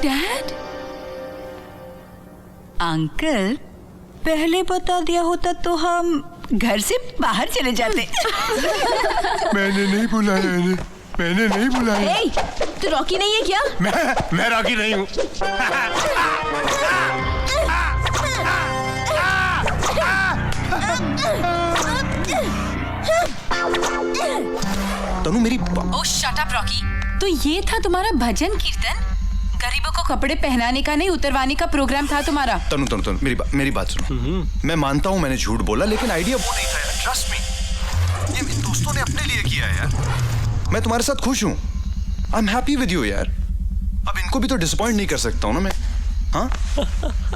Dad, uncle पहले बता दिया होता तो हम घर से बाहर चले जाते। मैंने नहीं बुलाया इन्हें, मैंने नहीं बुलाया। तू रॉकी नहीं है क्या? मैं रॉकी नहीं हूँ। तनु मेरी ओह शट अप रॉकी। तो ये था तुम्हारा भजन कीर्तन? गरीबों को कपड़े पहनाने का नहीं उतरवाने का प्रोग्राम था तुम्हारा? तनु मेरी बात सुनो। मैं मानता हूँ मैंने झूठ बोला, लेकिन आइडिया वो नहीं था यार, ट्रस्ट मी। ये मेरे दोस्तों ने अपने लिए किया है यार। मैं तुम्हारे साथ खुश हूँ, I am happy with you यार। अब इनको भी तो डिसअपॉइंट नहीं कर सकता हूँ ना मैं। हाँ,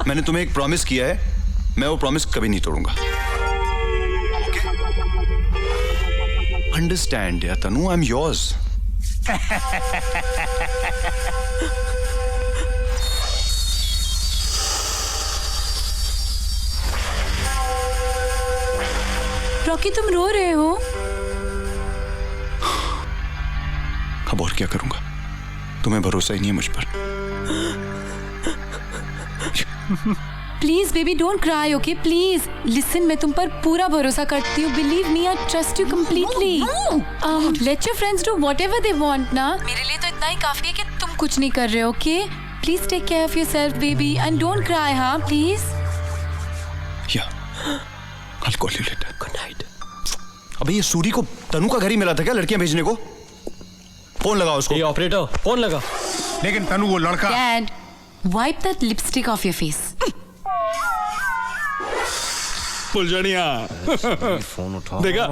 मैंने तुम्हें एक प्रॉमिस किया है, मैं वो प्रॉमिस कभी नहीं तोड़ूंगा। अंडरस्टैंड यार तनु, आई एम योर्स। रॉकी तुम रो रहे हो? अब और क्या करूंगा, तुम्हें भरोसा ही नहीं है मुझ पर। Please baby don't cry, okay please listen, मैं तुम पर पूरा भरोसा करती हूँ। Believe me, I trust you completely. Let your friends do whatever they want ना। मेरे लिए तो इतना ही काफी है कि तुम कुछ नहीं कर रहे हो, okay? Please take care of yourself baby and don't cry, हाँ प्लीज। या I'll call you later. Good night. अबे ये सूरी को तनु का घर ही मिला था क्या लड़कियां भेजने को? फोन लगाओ उसको। ये ऑपरेटर फोन लगा। लेकिन तनु वो लड़का। Dad, wipe that lipstick off your face. फुलझड़िया देखा,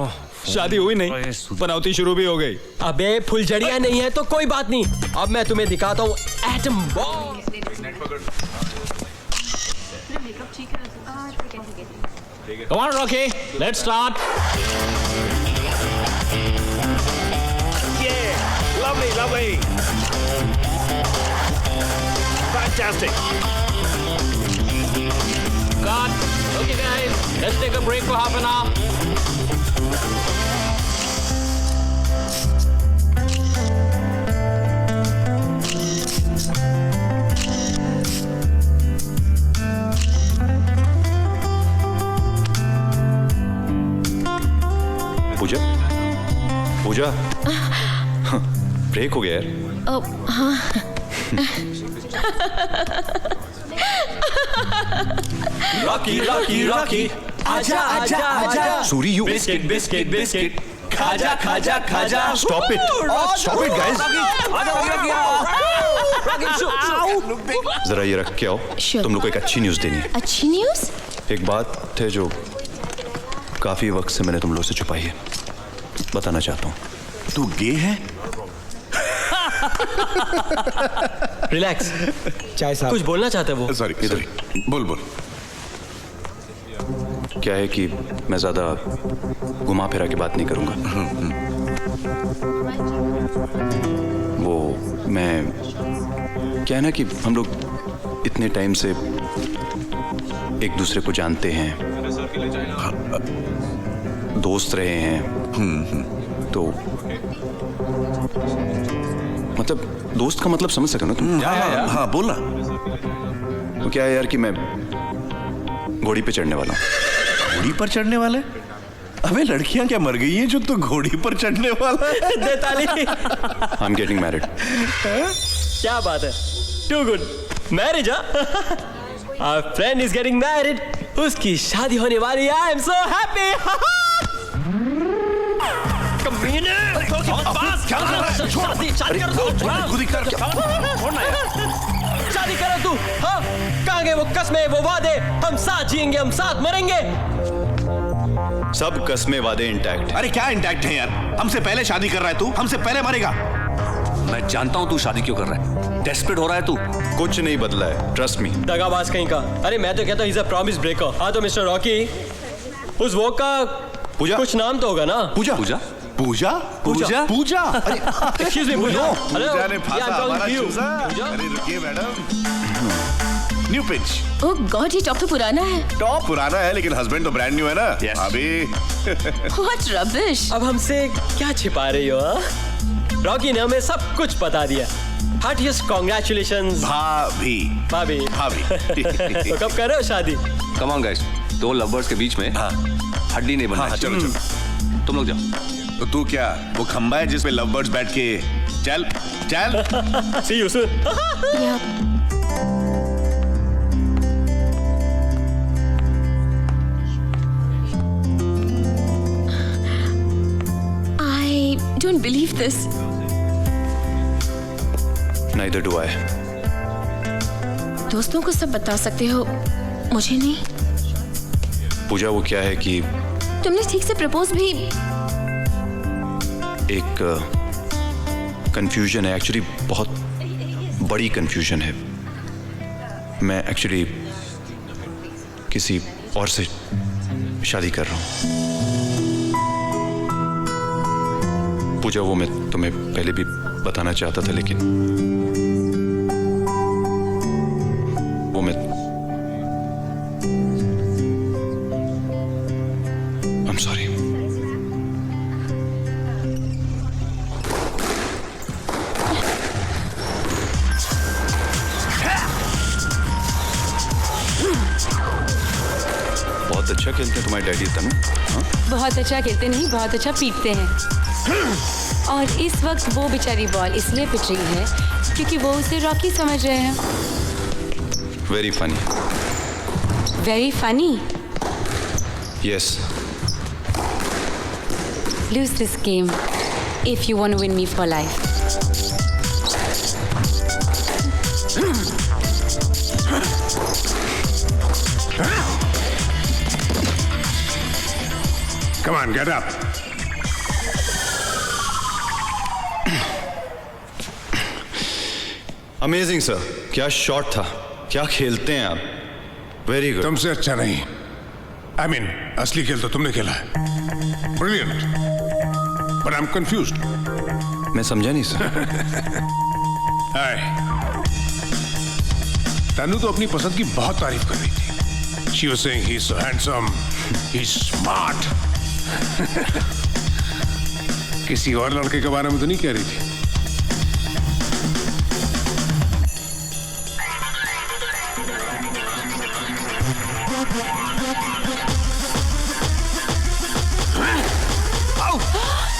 शादी हुई नहीं, पनौती शुरू भी हो गई। अबे फुलझड़िया नहीं है तो कोई बात नहीं, अब मैं तुम्हें दिखाता हूँ atom bomb. Come on, Rocky, let's start. Yeah, lovely. Fantastic. Cut. Okay, guys, let's take a break for half an hour. Puja break हो गया यार। हाँ। रॉकी आजा। सूरी यू बिस्किट खाजा। Stop it guys. जरा ये रख के आओ। Sure. तुम लोग को एक अच्छी न्यूज देनी है। अच्छी न्यूज? एक बात है जो काफी वक्त से मैंने तुम लोग से छुपाई है, बताना चाहता हूँ। तू गे है? रिलैक्स, चाय साहब कुछ बोलना चाहते हैं वो। सॉरी इधर बोल। क्या है कि मैं ज्यादा घुमा फिरा के बात नहीं करूंगा। वो मैं क्या है ना कि हम लोग इतने टाइम से एक दूसरे को जानते हैं, दोस्त रहे हैं, तो मतलब दोस्त का मतलब समझ सके ना तुम? हाँ बोल ना। तो क्या है यार कि मैं घोड़ी पे चढ़ने वाला हूँ। घोड़ी पर चढ़ने वाले? अबे लड़कियां क्या मर गई हैं जो तू घोड़ी पर चढ़ने वाला है? दे ताली। I am getting married. क्या बात है, too good. Marriage? Our friend is getting married, उसकी शादी होने वाली है। I am so happy. कमीने, क्या कर रहा है? शादी करो तू। हाँ, कहाँ गए वो कस्में, वो वादे? हम साथ जिएंगे, हम साथ मरेंगे। सब कस्में वादे इंटैक्ट। अरे क्या इंटैक्ट है यार? हमसे पहले शादी कर रहा है तू, हमसे पहले मरेगा। मैं जानता हूँ तू शादी क्यों कर रहा है, डेस्परेट हो रहा है तू। कुछ नहीं बदला है, ट्रस्ट मी। दगाबाज कहीं का। अरे मैं तो कहता हूँ इज अ प्रॉमिस ब्रेकर। हाँ तो मिस्टर रॉकी, उस वॉक का पूजा? कुछ नाम तो होगा ना? पूजा पूजा पूजा पूजा पूजा एक्सक्यूज मी पूजा। पूजा ने फांसा हमारा you. चूजा। पूजा? अरे रुकिए मैडम, न्यू पिच। ओह गॉड, ये टॉप तो पुराना है। टॉप पुराना है लेकिन हस्बैंड तो ब्रांड न्यू है ना। Yes. अभी व्हाट रबिश। अब हमसे क्या छिपा रही हो? रॉकी ने हमें सब कुछ बता दिया। हार्टिएस्ट कॉन्ग्रेचुलेशंस भाभी भाभी। भाभी तो कब कर रहे हो शादी? कम ऑन गाइस, दो लवर्स के बीच में हड्डी नहीं बनना हाँ चलो चाहिए। चलो। तुम लोग जाओ। तो तू क्या वो खंबा है जिसपे लव बर्ड्स बैठ के चल चल। See you soon. I don't believe this. Neither do I. दोस्तों को सब बता सकते हो, मुझे नहीं। पूजा वो क्या है कि तुमने ठीक से प्रपोज भी। एक कंफ्यूजन है, एक्चुअली बहुत बड़ी कंफ्यूजन है। मैं एक्चुअली किसी और से शादी कर रहा हूँ। पूजा वो मैं तुम्हें पहले भी बताना चाहता था लेकिन वो मैं I'm sorry. बहुत अच्छा खेलते हैं तुम्हारे डैडी तनु। हाँ? बहुत अच्छा खेलते नहीं, बहुत अच्छा पीटते हैं। और इस वक्त वो बेचारी बॉल इसलिए पिट रही है क्योंकि वो उसे रॉकी समझ रहे हैं। Very funny. Very funny. Yes. Lose this game if you want to win me for life. Come on, get up. Amazing sir. क्या शॉट था, क्या खेलते हैं आप। Very good. तुमसे अच्छा नहीं। I mean, असली खेल तो तुमने खेला है। Brilliant. But I'm confused. मैं समझा नहीं सर। Hi. तनु तो अपनी पसंद की बहुत तारीफ कर रही थी। She was saying he's so handsome, he's smart. किसी और लड़के के बारे में तो नहीं कह रही थी।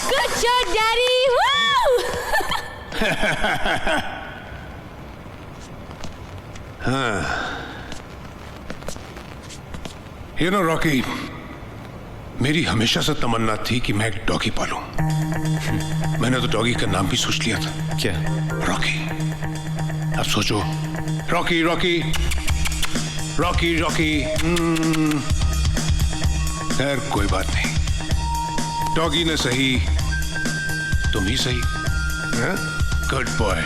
Good shot, Daddy! Woo! You know, Rocky, मेरी हमेशा से तमन्ना थी कि मैं एक डॉगी पालूं। मैंने तो डॉगी का नाम भी सोच लिया था। क्या? रॉकी। अब सोचो, रॉकी रॉकी रॉकी रॉकी। खैर कोई बात नहीं, डॉगी ने सही, तुम ही सही। Good boy.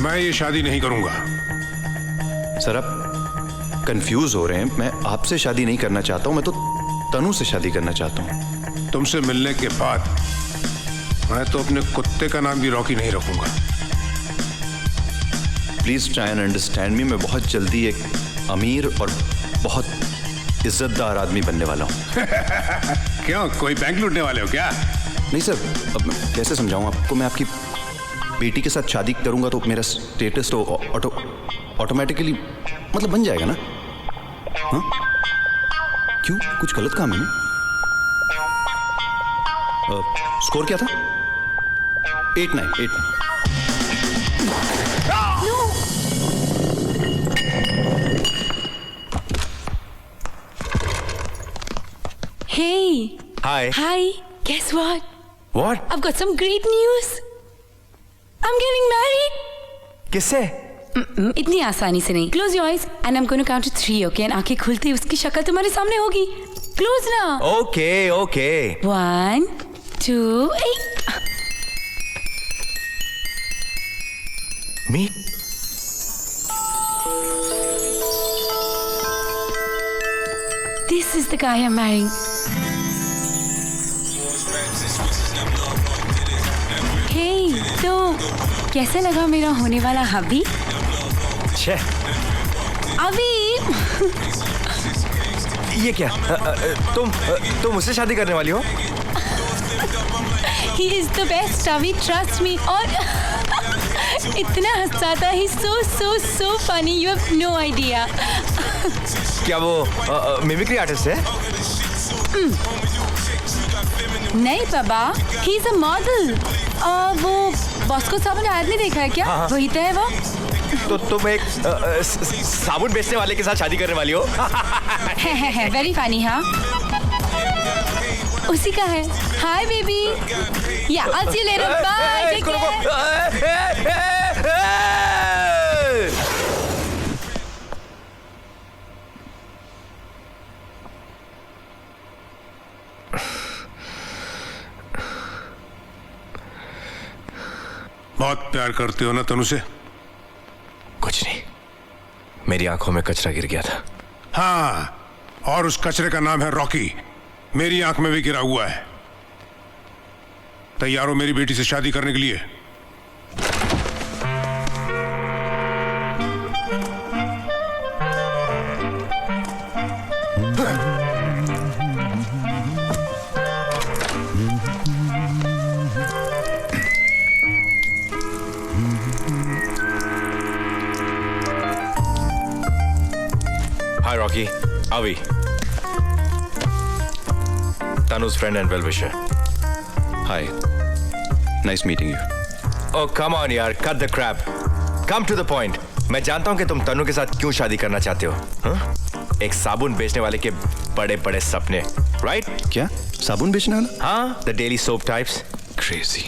मैं ये शादी नहीं करूंगा। सर आप कंफ्यूज हो रहे हैं। मैं आपसे शादी नहीं करना चाहता हूं, मैं तो तनु से शादी करना चाहता हूं। तुमसे मिलने के बाद मैं तो अपने कुत्ते का नाम भी रॉकी नहीं रखूंगा। Please try and understand me. मैं बहुत जल्दी एक अमीर और बहुत इज्जतदार आदमी बनने वाला हूँ। क्यों, कोई बैंक लूटने वाले हो क्या? नहीं सर, अब मैं कैसे समझाऊं आपको। मैं आपकी बेटी के साथ शादी करूंगा तो मेरा स्टेटस तो ऑटोमेटिकली मतलब बन जाएगा ना। हाँ? क्यों, कुछ गलत काम है? स्कोर क्या था? 8-9। Hey! Hi. Hi! Guess what? What? I've got some great news. I'm getting married. किससे? इतनी आसानी से नहीं। Close your eyes and I'm going to count to 3, okay? And आंखें खुलते ही उसकी शक्ल तुम्हारे सामने होगी। Close ना। Okay. 1, 2, 8. Me? This is the guy I'm marrying. Hey, तो कैसे लगा मेरा होने वाला हबी? छे, अभी ये क्या? तुम मुझसे शादी करने वाली हो? he is the best, अभी trust me. और इतना हंसा था, he's so funny, you have no idea. क्या वो मिमिक्री आर्टिस्ट है? नहीं बाबा, he is a model. वो बॉस्को साबुन ad नहीं देखा है क्या? हाँ। वही तो है वो. तो तुम एक साबुन बेचने वाले के साथ शादी करने वाली हो? है वेरी फनी. हाँ, उसी का है. हाय बेबी, या I'll see you later. Bye. Take care. बहुत प्यार करते हो ना तनु से? कुछ नहीं, मेरी आंखों में कचरा गिर गया था. हाँ, और उस कचरे का नाम है रॉकी. मेरी आंख में भी गिरा हुआ है. तैयार हो मेरी बेटी से शादी करने के लिए? Hi Rocky, Avi. Tanu's friend and well-wisher. Hi. Nice meeting you. Oh come on यार, cut the crap. Come to the point. मैं जानता हूँ कि तुम तनु के साथ क्यों शादी करना चाहते हो. हाँ? एक साबुन बेचने वाले के बड़े-बड़े सपने, right? क्या? साबुन बेचने वाला? हाँ, the daily soap types. Crazy.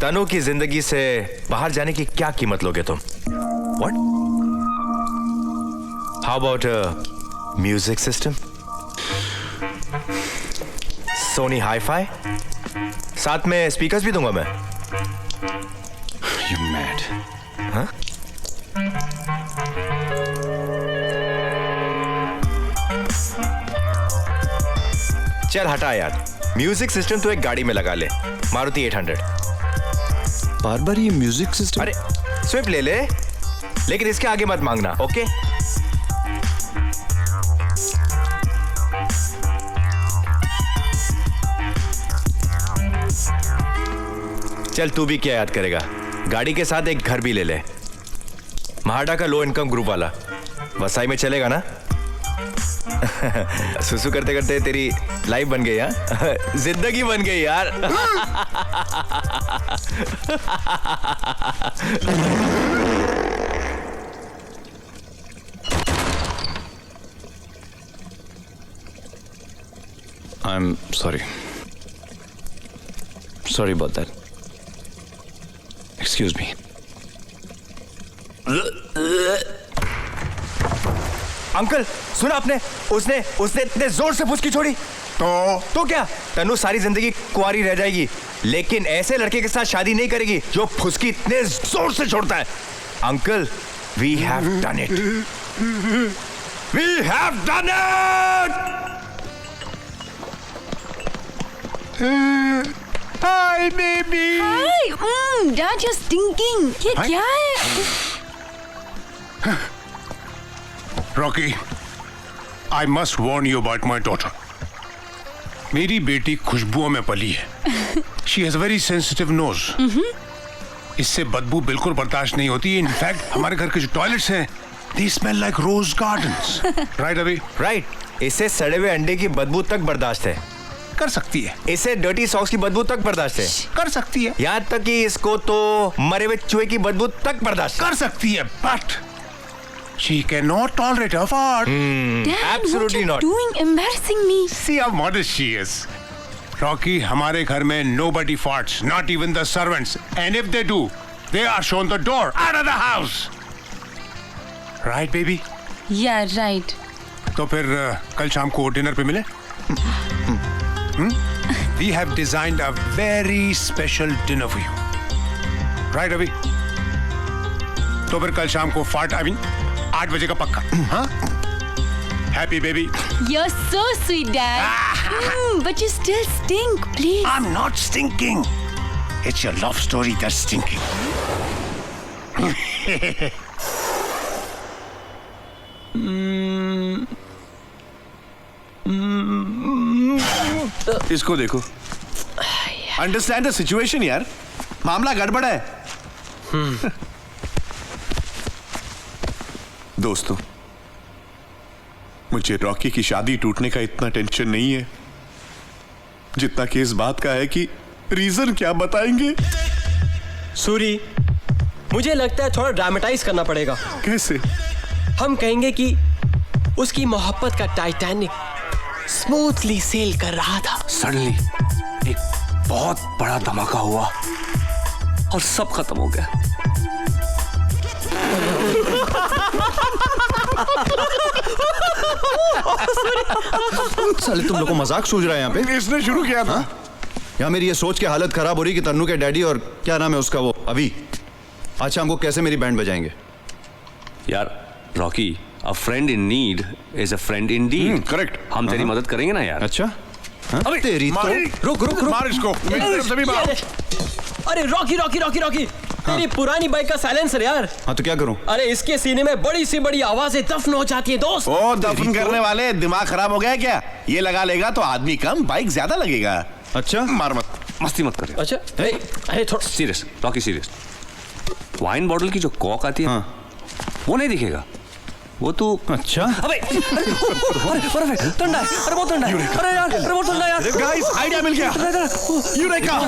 तनु की जिंदगी से बाहर जाने की क्या कीमत लोगे तुम? What? How about a music system? Sony Hi-Fi? साथ में स्पीकर्स भी दूंगा मैं. You mad? हाँ? चल हटा यार. म्यूजिक सिस्टम तो एक गाड़ी में लगा ले, मारुति 800. बार ये म्यूजिक सिस्टम? अरे स्विफ्ट ले ले, लेकिन इसके आगे मत मांगना, ओके? चल तू भी क्या याद करेगा, गाड़ी के साथ एक घर भी ले ले. महाडा का लो इनकम ग्रुप वाला. वसाई में चलेगा ना? सुसु करते करते तेरी लाइफ बन गई. हाँ, जिंदगी बन गई यार. I'm sorry. Sorry about that. Excuse me. Uncle सुना आपने? उसने इतने जोर से फुसकी छोड़ी. तो क्या, तनु सारी जिंदगी कुंवारी रह जाएगी, लेकिन ऐसे लड़के के साथ शादी नहीं करेगी जो फुसकी इतने जोर से छोड़ता है. Uncle, we have done it. We have done it. Hi baby. Hi. Dad, you're stinking. ये क्या है? Rocky, I must warn you about my daughter. मेरी बेटी खुशबुओं में पली है. She has very sensitive nose. इससे बदबू बिल्कुल बर्दाश्त नहीं होती. इनफैक्ट हमारे घर के जो टॉयलेट्स हैं, they smell like rose gardens. Right अभी? राइट. इसे सड़े हुए अंडे की बदबू तक बर्दाश्त है. कर सकती है. इसे डर्टी सॉक्स की बदबू तक बर्दाश्त है. कर सकती है. यहाँ तक कि इसको तो मरे हुए चूहे की बदबू तक बर्दाश्त कर सकती है. But she cannot tolerate her fart. Dad, Absolutely what not. you doing? Embarrassing me. See how modest she is. Rocky, हमारे घर में nobody farts, not even the servants. And if they do, they are shown the door, out of the house. Right, baby? Yeah, right. तो फिर कल शाम को dinner पे मिले? We have designed a very special dinner for you. Right, अभी? तो फिर कल शाम को 8 बजे का पक्का. हाँ? Happy baby? You're so sweet, Dad. But you still stink. Please. I'm not stinking. It's your love story that's stinking. इसको देखो. अंडरस्टैंड द सिचुएशन यार. मामला गड़बड़ है. दोस्तों, मुझे रॉकी की शादी टूटने का इतना टेंशन नहीं है जितना कि इस बात का है कि रीजन क्या बताएंगे. सूरी, मुझे लगता है थोड़ा ड्रामेटाइज करना पड़ेगा. कैसे? हम कहेंगे कि उसकी मोहब्बत का टाइटैनिक स्मूथली सेल कर रहा था. सडनली एक बहुत बड़ा धमाका हुआ और सब खत्म हो गया. साले तुम लोग को मजाक सूझ रहा है यहाँ पे? इसने शुरू किया था. यहाँ मेरी ये सोच के हालत खराब हो रही कि तन्नू के डैडी और क्या नाम है उसका वो अभी अच्छा हमको कैसे मेरी बैंड बजाएंगे. यार Rocky, a friend in need is a friend in deed. Correct. हम तेरी मदद करेंगे ना यार. अच्छा अबे तेरी तो रुक मार इसको. मेरी तरफ से भी मार. अरे रॉकी रॉकी रॉकी रॉकी, तेरी पुरानी बाइक का साइलेंसर यार. हाँ तो क्या करूं? अरे इसके सीने में बड़ी सी बड़ी आवाजें दफन हो जाती है दोस्त. ओ दफन करने वाले, दिमाग खराब हो गया क्या? ये लगा लेगा तो आदमी कम, बाइक ज्यादा लगेगा. अच्छा मार मत. मस्ती मत कर. अच्छा अरे थोड़ा serious Rocky, serious. Wine bottle की जो कॉक आती है हाँ. वो नहीं दिखेगा. वो तू अच्छा अबे बर्फ है, ठंडा है. अरे बहुत ठंडा है. अरे यार, अरे बहुत ठंडा है यार. गाइस आइडिया मिल गया. यूरेका.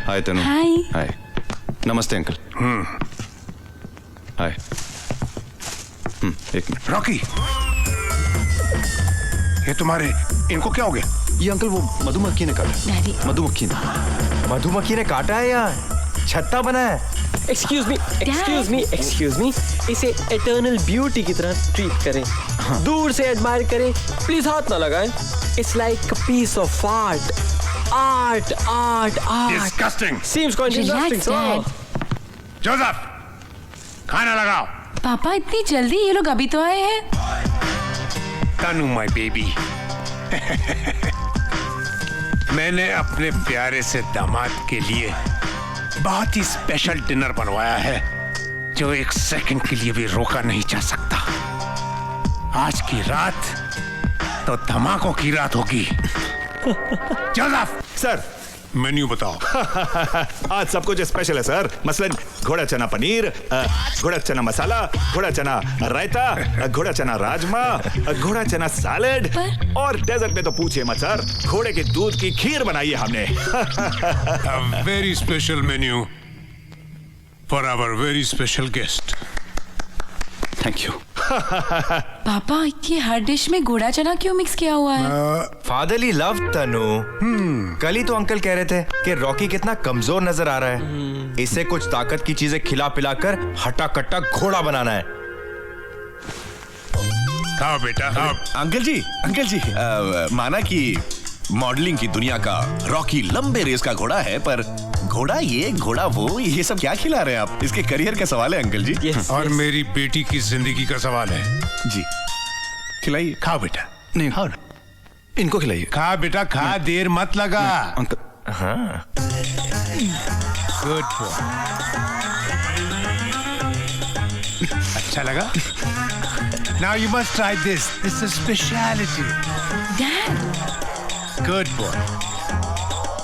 हाय तनु. हाय. हाय. नमस्ते अंकल. हाय. एक मिनट. रॉकी, ये तुम्हारे इनको क्या हो गया? ये अंकल वो मधुमक्खी ने काटा. डैडी. मधुमक्खी ने काटा है या छत्ता बना है? एक्सक्यूज मी, इसे एटर्नल ब्यूटी की तरह ट्रीट करें. दूर से एडमायर करें, प्लीज हाथ ना लगाएं. It's like a piece of art. Disgusting. Seems quite interesting. Relax, Dad. Joseph, खाना लगाओ. पापा इतनी जल्दी? ये लोग अभी तो आए हैं. तनु माय बेबी. मैंने अपने प्यारे से दामाद के लिए बहुत ही स्पेशल डिनर बनवाया है जो एक सेकंड के लिए भी रोका नहीं जा सकता. आज की रात तो धमाकों की रात होगी. जोसेफ, सर मेन्यू बताओ. आज सब कुछ स्पेशल है सर. मसलन घोड़ा चना पनीर, घोड़ा चना मसाला, घोड़ा चना रायता, घोड़ा चना राजमा, घोड़ा चना सैलेड और डेजर्ट में तो पूछिए मत सर, घोड़े के दूध की खीर बनाई है हमने. Very special menu for our very special guest. Thank you. पापा ये हर डिश में घोड़ा चना क्यों मिक्स किया हुआ है? फादरली लव तनु. कल ही तो अंकल कह रहे थे कि रॉकी कितना कमजोर नजर आ रहा है. इसे कुछ ताकत की चीजें खिला पिलाकर हटा कट्टा घोड़ा बनाना है. खाओ बेटा खाओ. अंकल जी माना कि मॉडलिंग की दुनिया का रॉकी लंबे रेस का घोड़ा है, पर घोड़ा ये घोड़ा वो ये सब क्या खिला रहे हैं आप? इसके करियर का सवाल है अंकल जी. और मेरी बेटी की जिंदगी का सवाल है. जी खिलाइए. खाओ बेटा. नहीं खाओ ना. इनको खिलाइए. खा बेटा खा, देर मत लगा. अंकल. हाँ. Good boy. अच्छा लगा? Now you must try this. This is speciality. Dad. Good boy.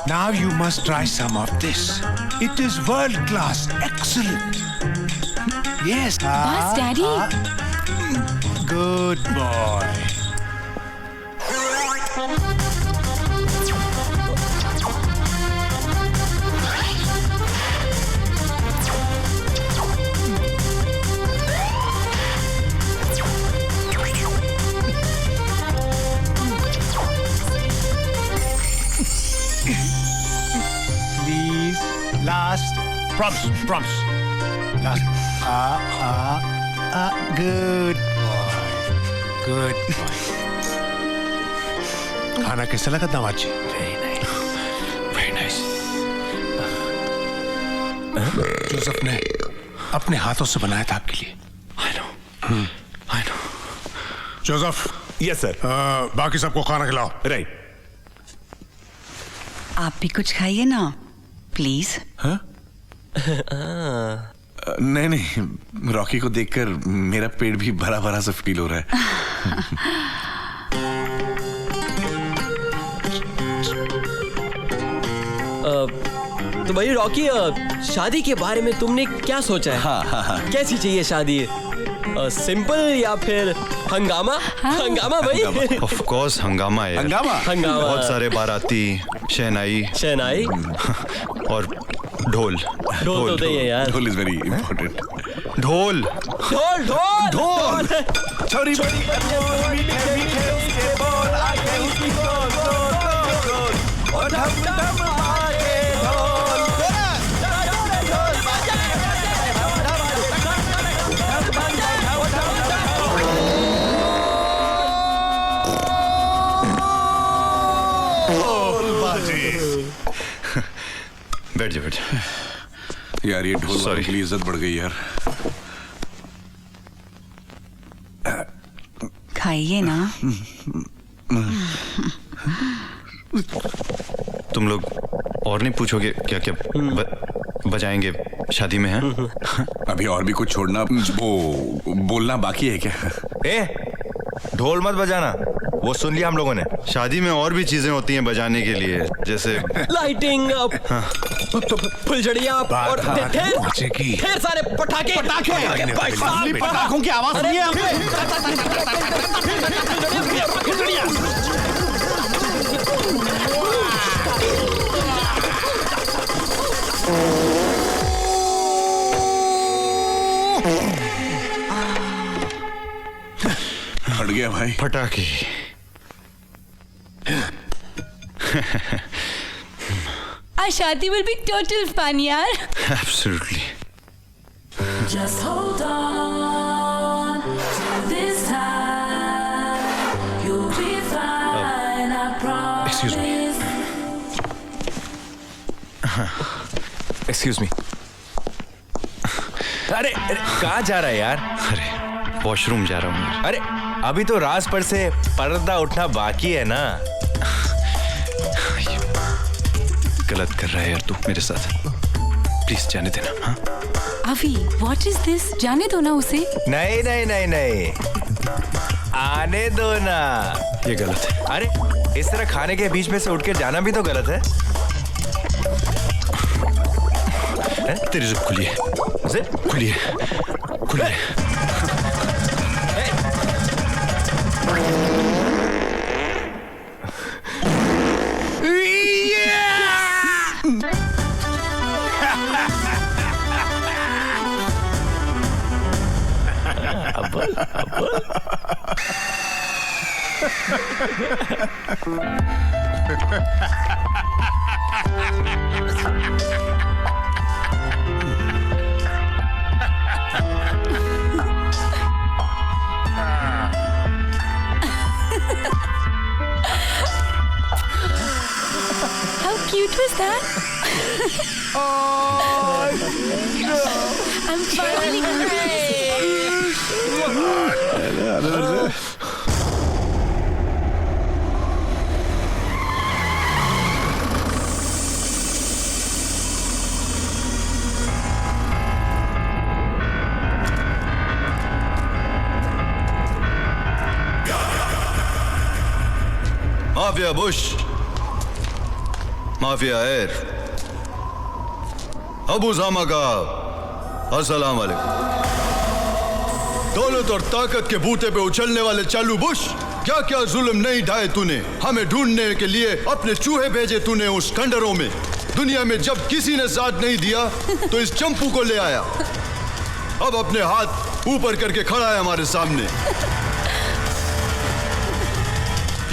Now you must try some of this. It is world class. Excellent. Yes. बस daddy. Good boy. Please, last promise. Good good. खाना कैसा लगा दामाद जी? Very nice. Joseph ने अपने हाथों से बनाया था आपके लिए। I know. Joseph. Yes, sir. बाकी सबको खाना खिलाओ। Right. आप भी कुछ खाइए ना प्लीज। नहीं नहीं, रॉकी को देखकर मेरा पेट भी भरा भरा सा फील हो रहा है। तो भाई रॉकी, शादी के बारे में तुमने क्या सोचा है? हाँ। कैसी चाहिए शादी? सिंपल या फिर हंगामा? हंगामा भाई। ऑफ कोर्स हंगामा है। हंगामा। बहुत सारे बाराती, शहनाई और ढोल। ढोल तो है यार। ढोल इज वेरी इंपॉर्टेंट। ढोल छोरी बैठ जा। यार ये ढोल वाले के लिए इज्जत बढ़ गई यार। खाइए ना। तुम लोग और नहीं पूछोगे क्या क्या बजाएंगे शादी में? हैं अभी और भी कुछ छोड़ना, वो बोलना बाकी है क्या? ढोल मत बजाना, वो सुन लिया हम लोगों ने। शादी में और भी चीजें होती हैं बजाने के लिए, जैसे लाइटिंग, फुलझड़ियाँ और ढेर सारे पटाखे। पटाखों की आवाज सुनिए आपने? हट गया भाई पटाखे। Our शादी will be total fun यार। Absolutely. Just hold on this time. You'll be fine, I promise. Excuse me. Excuse me. अरे कहाँ जा रहा है यार? अरे वॉशरूम जा रहा हूँ। अरे अभी तो राज पर से पर्दा उठना बाकी है ना। गलत कर रहा है यार तू मेरे साथ, प्लीज जाने देना। हाँ अभी व्हाट इज दिस? जाने दो ना उसे। नहीं, आने दो ना। ये गलत है। अरे इस तरह खाने के बीच में से उठ के जाना भी तो गलत है। तेरी ज़ुबान खुली है। खुली है। How cute was that? Oh, no. I'm finally mafia Bush, mafia air, Abu Jama का अस्सलाम वालेकुम। दौलत और ताकत के बूते पे उछलने वाले चालू बुश, क्या क्या जुल्म नहीं ढाए तूने। हमें ढूंढने के लिए अपने चूहे भेजे तूने उस खंडरों में। दुनिया में जब किसी ने साथ नहीं दिया तो इस चंपू को ले आया। अब अपने हाथ ऊपर करके खड़ा है हमारे सामने।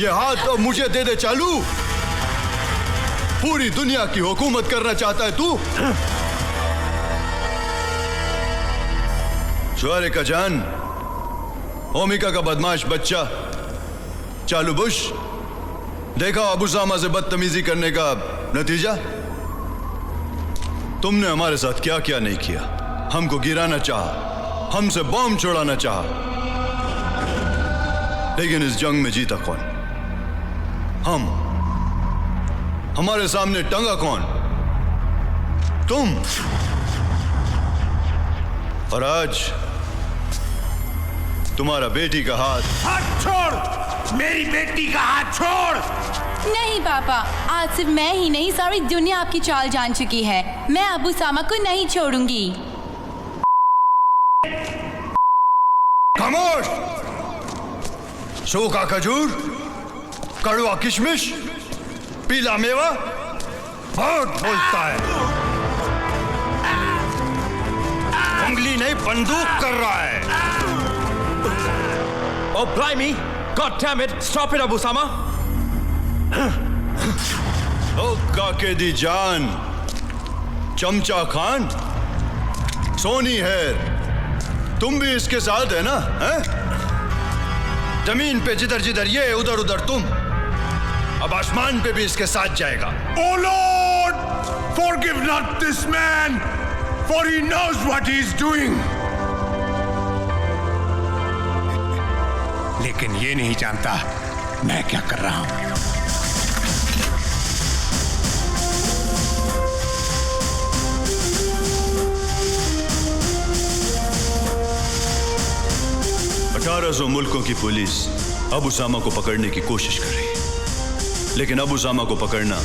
ये हाथ तो मुझे दे दे चालू। पूरी दुनिया की हुकूमत करना चाहता है तू? शुआरे का जान, ओमिका का बदमाश बच्चा चालू बुश, देखा अबू सामा से बदतमीजी करने का नतीजा? तुमने हमारे साथ क्या क्या नहीं किया। हमको गिराना चाहा, हमसे बॉम्ब छोड़ाना चाहा, लेकिन इस जंग में जीता कौन? हम। हमारे सामने टंगा कौन? तुम। और आज तुम्हारा बेटी का हाथ छोड़, मेरी बेटी का हाथ छोड़। नहीं पापा, आज सिर्फ मैं ही नहीं सारी दुनिया आपकी चाल जान चुकी है। मैं अबू सामा को नहीं छोड़ूंगी। खामोश। सूखा खजूर, कड़वा किशमिश, पीला मेवा बहुत बोलता है। उंगली नहीं बंदूक कर रहा है। Oh, blimey! God damn it! Stop it, Abu Sama! ओ काके दी जान, चमचा खान, सोनी है, तुम भी इसके साथ है ना? हैं? जमीन पे जिधर जिधर ये, उधर उधर तुम, अब आसमान पे भी इसके साथ जाएगा। Oh Lord, forgive not this man, for he knows what he is doing. लेकिन ये नहीं जानता मैं क्या कर रहा हूं। 1800 मुल्कों की पुलिस अबू सामा को पकड़ने की कोशिश कर रही है, लेकिन अबू सामा को पकड़ना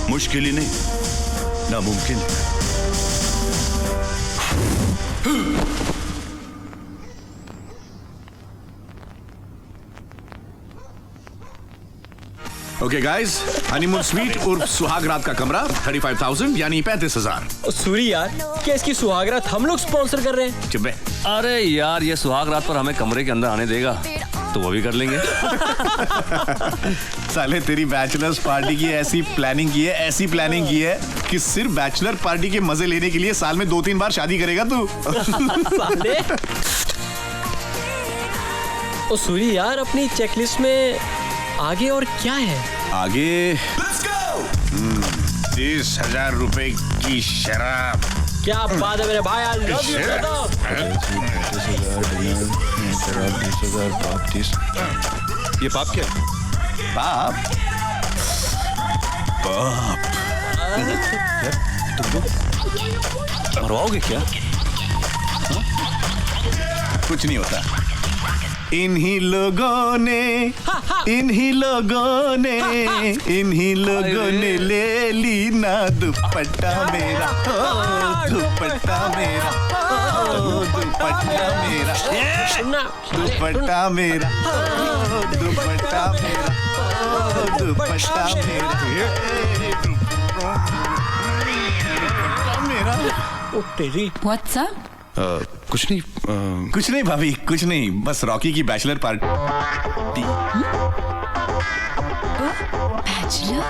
मुश्किल ही नहीं, नामुमकिन है। ओके गाइस, हनीमून स्वीट उर्फ सुहाग रात का कमरा 35,000 यानी 35,000। सूरी यार, क्या इसकी सुहाग रात हम लोग स्पॉन्सर कर रहे हैं? चुप बे। अरे यार, ये सुहाग रात पर हमें कमरे के अंदर आने देगा तो वो भी कर लेंगे। साले तेरी बैचलर्स पार्टी की ऐसी प्लानिंग की है कि सिर्फ बैचलर पार्टी के मजे लेने के लिए साल में 2-3 बार शादी करेगा तू। साले। ओ सूरी यार, अपनी चेकलिस्ट में आगे और क्या है? आगे 30,000 रुपए की शराब। क्या बात है मेरे भाई, I love you brother। ये पाप क्या? पाप? मरवाओगे क्या? कुछ नहीं होता। इन्हीं लोगों ने ले ली ना दुपट्टा मेरा, दुपट्टा मेरा, दुपट्टा मेरा, दुपट्टा मेरा, दुपट्टा मेरा, दुपट्टा मेरा। ओ तेरी। What's up? कुछ नहीं भाभी, कुछ नहीं, बस रॉकी की बैचलर पार्टी। बैचलर?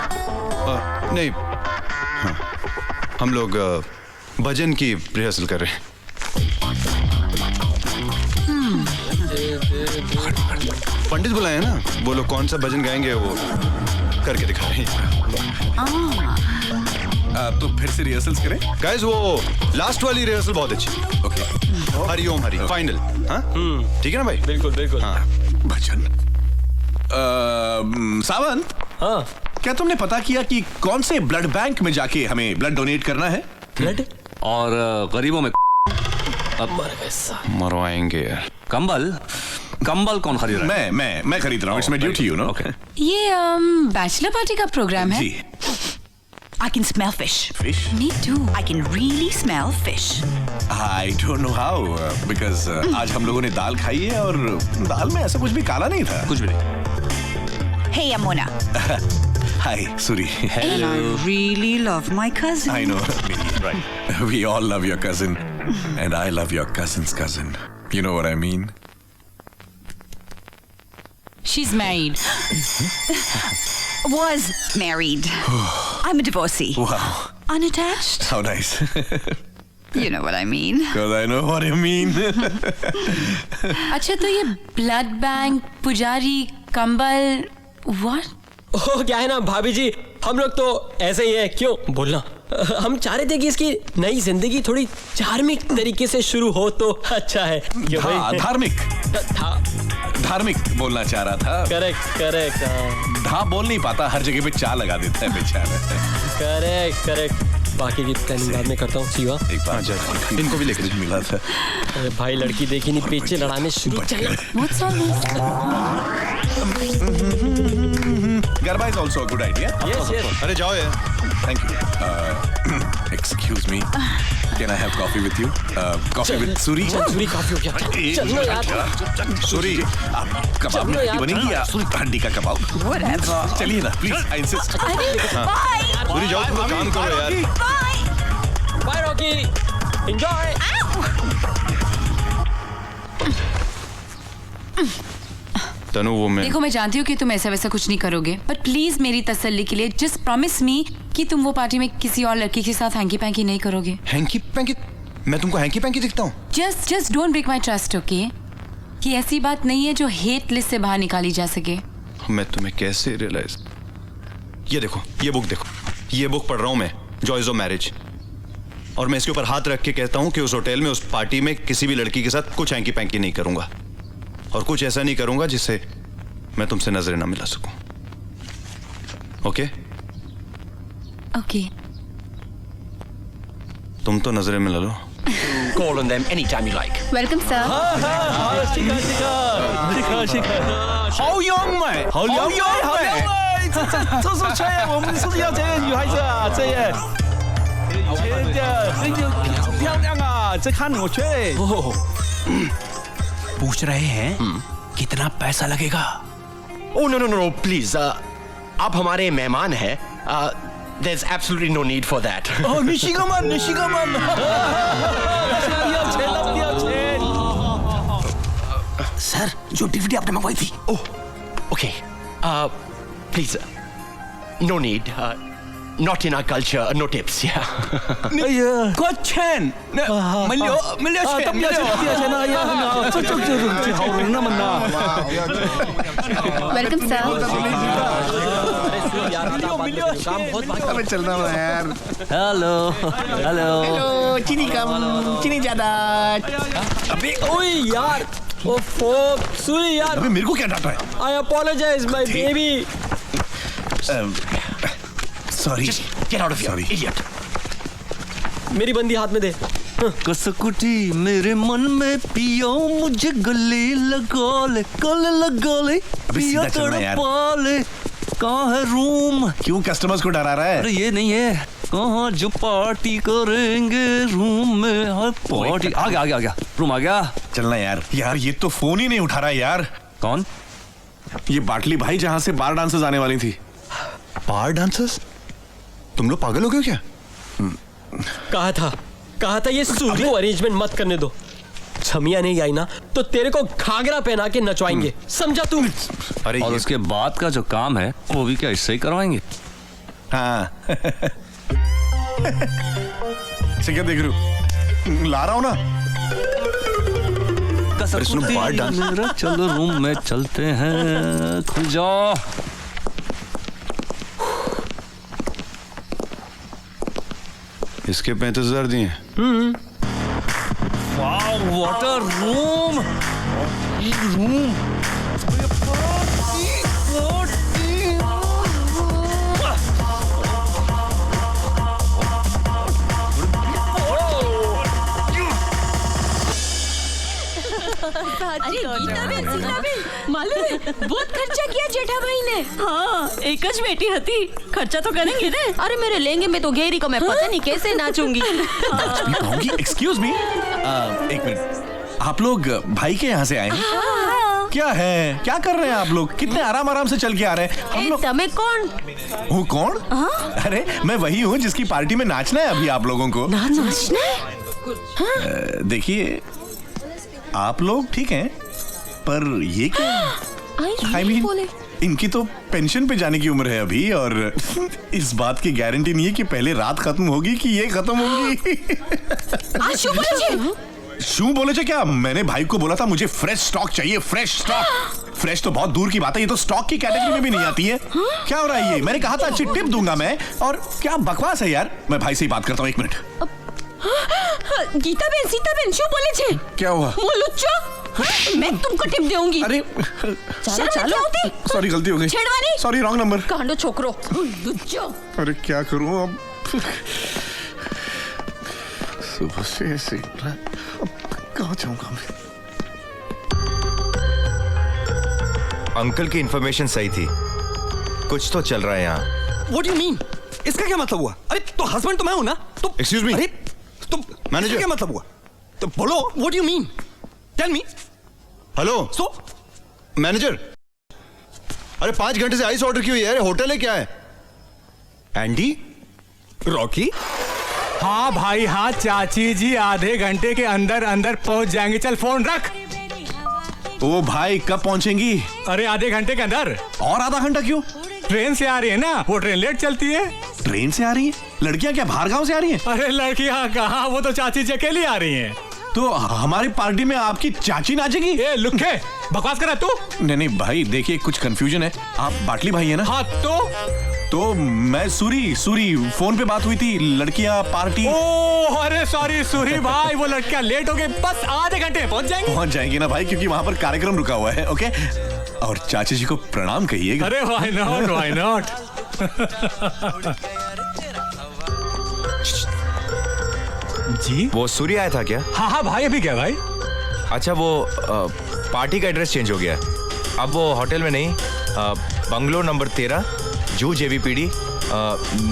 नहीं, हाँ, हम लोग भजन की रिहर्सल कर रहे हैं। पंडित बुलाए हैं ना, वो लोग कौन सा भजन गाएंगे वो करके दिखा रहे हैं। तो फिर से रिहर्सल्स करें गाइस, वो लास्ट वाली रिहर्सल बहुत अच्छी। Okay, Hari Om Hari final. हाँ ठीक है ना भाई? बिल्कुल बिल्कुल। हाँ भजन। सावंत, हाँ क्या तुमने पता किया कि कौन से ब्लड बैंक में जाके हमें ब्लड डोनेट करना है? ब्लड और गरीबों में मरवाएंगे यार। कंबल कौन खरीद रहा है? मैं खरीद रहा हूँ। It's my duty, you know. ये बैचलर पार्टी का प्रोग्राम है? जी। I can smell fish. Fish? Me too. I can really smell fish. I don't know how, because आज हम लोगों ने दाल खाई है और दाल में ऐसा कुछ भी काला नहीं था। कुछ भी नहीं। Hey, Amona. Hi, Suri. Hello. I really love my cousin. I know. Right. We all love your cousin, and I love your cousin's cousin. You know what I mean? She's married. Was married. I'm a divorcee. Wow. Unattached. How nice. You know what I mean. Because I know what you mean. अच्छा तो ये blood bank, पुजारी, कंबल, what? ओ क्या है ना भाभी जी, हम लोग तो ऐसे ही है, क्यों बोलना। हम चाह रहे थे कि इसकी नई जिंदगी थोड़ी धार्मिक तरीके से शुरू हो तो अच्छा है। क्यों भाई? धार्मिक बोलना चाह रहा था। करेक्ट। धा बोल नहीं पाता, हर जगह पे चा लगा देता है बेचारा। करेक्ट। बाकी की प्लानिंग बाद में करता हूँ। सीवा एक बार इनको भी लेकर मिला था। अरे भाई लड़की देखी नहीं, पेचे लड़ाने शुरू। Garba is also a good idea. Yes. अरे जाओ यार। Thank you. Excuse me. Can I have coffee with you? Coffee with Suri. Suri काफी हो गया। चलो यार। Suri, कबाब में हड्डी बनेगी या हड्डी का कबाब? चलिए ना, please. I insist. सूरी जाओ, तुम काम करो यार। Bye Rocky. Enjoy. तनु वो मैं देखो मैं जानती हूँ कि तुम ऐसा वैसा कुछ नहीं करोगे, बट प्लीज मेरी तसल्ली के लिए जस्ट प्रॉमिस मी कि तुम वो पार्टी में किसी और लड़की के साथ हैंकी पैंकी नहीं करोगे। Hanky panky? मैं तुमको हैंकी पैंकी दिखता हूँ? Just don't break my trust, okay? कि ऐसी बात नहीं है जो हेट लिस्ट से बाहर निकाली जा सके। मैं तुम्हें कैसे रियलाइज। ये देखो, ये बुक देखो, ये बुक पढ़ रहा हूँ मैं, जॉयज ऑफ मैरिज, और मैं इसके ऊपर हाथ रख के कहता हूँ कि उस होटल में, उस पार्टी में किसी भी लड़की के साथ कुछ हैंकी पैंकी नहीं करूंगा, और कुछ ऐसा नहीं करूंगा जिससे मैं तुमसे नजरें ना मिला सकूं। ओके? ओके। तुम तो नजरें मिला लो। Call on them anytime you like. Welcome sir. 好优美，好优美，这是缺，我们是要这些女孩子啊，这些，真的漂亮啊，这看我缺。पूछ रहे हैं कितना पैसा लगेगा? Oh no, please. आप हमारे मेहमान हैं. There's absolutely no need for that. Oh, निशिगमन. सर, जो डीवीडी आपने मंगवाई थी। Oh, okay. Please. No need. Not in our culture. No tips. Yeah. कोचन. मिलियो वेलकम सर। चलना यार। हेलो चीनी ज्यादा। अबे ओए यार, ओफो सूरी यार। अबे मेरे को क्या डांटा है? I apologize my baby. Sorry. Get out of here, idiot. मेरी बंदी हाथ में दे। कसकुटी मेरे मन में पियो, मुझे गले लगा ले पियो तड़पा ले। कहाँ है रूम? क्यों कस्टमर्स को डरा रहा है? अरे ये नहीं है, कहाँ जो पार्टी करेंगे रूम में। हाँ पार्टी आ गया रूम आ गया। चलना यार ये तो फोन ही नहीं उठा रहा यार। कौन? ये बाटली भाई, जहाँ से बार डांसर्स आने वाली थी। बार डांसर्स? तुम लोग पागल हो गए क्या? कहा था ये सूरी को अरेंजमेंट मत करने दो। छमिया नहीं आई ना तो तेरे को घाघरा पहना के नचवाएंगे, समझा तू? अरे और उसके बाद का जो काम है वो भी क्या इससे ही करवाएंगे? हाँ। क्या देख रहे हो? ला रहा हूँ ना। बार डांस। चलो रूम में चलते हैं, खुल जाओ। इसके 35,000 दिए। Wow what a room. मालूम है बहुत खर्चा किया जेठा भाई ने। हाँ, एक ज बेटी हती, खर्चा तो करेंगे ने। अरे मेरे लहंगे में तो घेरी को मैं पता नहीं कैसे नाचूंगी। एक्सक्यूज मी, एक मिनट, आप लोग भाई के यहाँ से आए हैं? क्या है, क्या कर रहे हैं आप लोग? कितने आराम से चल के आ रहे हैं हम लोग। तमें कौन हूँ? कौन? अरे मैं वही हूँ जिसकी पार्टी में नाचना है अभी आप लोगों को। नाचना है? देखिए आप लोग ठीक हैं, पर ये क्या? I mean, इनकी तो पेंशन पे जाने की उम्र है अभी, और इस बात की गारंटी नहीं है कि पहले रात खत्म होगी कि ये खत्म होगी। शू बोले थे क्या? मैंने भाई को बोला था मुझे फ्रेश स्टॉक चाहिए, फ्रेश स्टॉक। फ्रेश तो बहुत दूर की बात है, ये तो स्टॉक की कैटेगरी में भी नहीं आती है। क्या हो रहा है ये? मैंने कहा था अच्छी टिप दूंगा मैं, और क्या बकवास है यार। मैं भाई से ही बात करता हूँ, 1 मिनट। गीता बेन, सीता बेन, शू बोले छे? क्या हुआ? वो लुच्चो, मैं तुमको टिप दूंगी। अरे चलो सॉरी, गलती हो गई। छेड़वानी, सॉरी, रॉन्ग नंबर। कांडो छोकरो लुच्चो। अरे क्या करूं अब? सुबह से ऐसे अब कहाँ जाऊंगा मैं? अंकल की इंफॉर्मेशन सही थी, कुछ तो चल रहा है यहाँ। What do you mean? इसका क्या मतलब हुआ? अरे तो हस्बैंड तो मैं हूं ना? तो Excuse me? अरे तो मैनेजर क्या मतलब हुआ? तो बोलो, what do you mean? Tell me. Hello So manager, अरे 5 घंटे से आइस ऑर्डर की हुई है, होटल है क्या है? एंडी? रॉकी? हाँ भाई हाँ, चाची जी आधे घंटे के अंदर अंदर पहुंच जाएंगे। चल फोन रख। ओ भाई, कब पहुंचेंगी? अरे आधे घंटे के अंदर। और आधा घंटा क्यों? ट्रेन से आ रही है ना, वो ट्रेन लेट चलती है। ट्रेन से आ रही है? लड़कियां क्या बाहर गांव से आ रही हैं? अरे लड़कियां कहाँ, वो तो चाची जी अकेली आ रही हैं। तो हमारी पार्टी में आपकी चाची नाचेगी? ए लुखे, बकवास कर रहा तू? नहीं भाई, देखिए कुछ कंफ्यूजन है। आप बाटली भाई है ना? हाँ तो मैं सूरी फोन पे बात हुई थी, लड़कियां पार्टी। ओह अरे सॉरी सूरी भाई, वो लड़कियां लेट हो गई, बस आधे घंटे में पहुंच जाएंगी ना भाई, क्योंकि वहां पर कार्यक्रम रुका हुआ है। ओके, और चाची जी को प्रणाम कहिएगा। अरे व्हाई नॉट। जी वो सूर्य आया था क्या? हाँ भाई, अभी क्या भाई? अच्छा, वो पार्टी का एड्रेस चेंज हो गया है, अब वो होटल में नहीं, बंगलो नंबर 13, जू JVPD,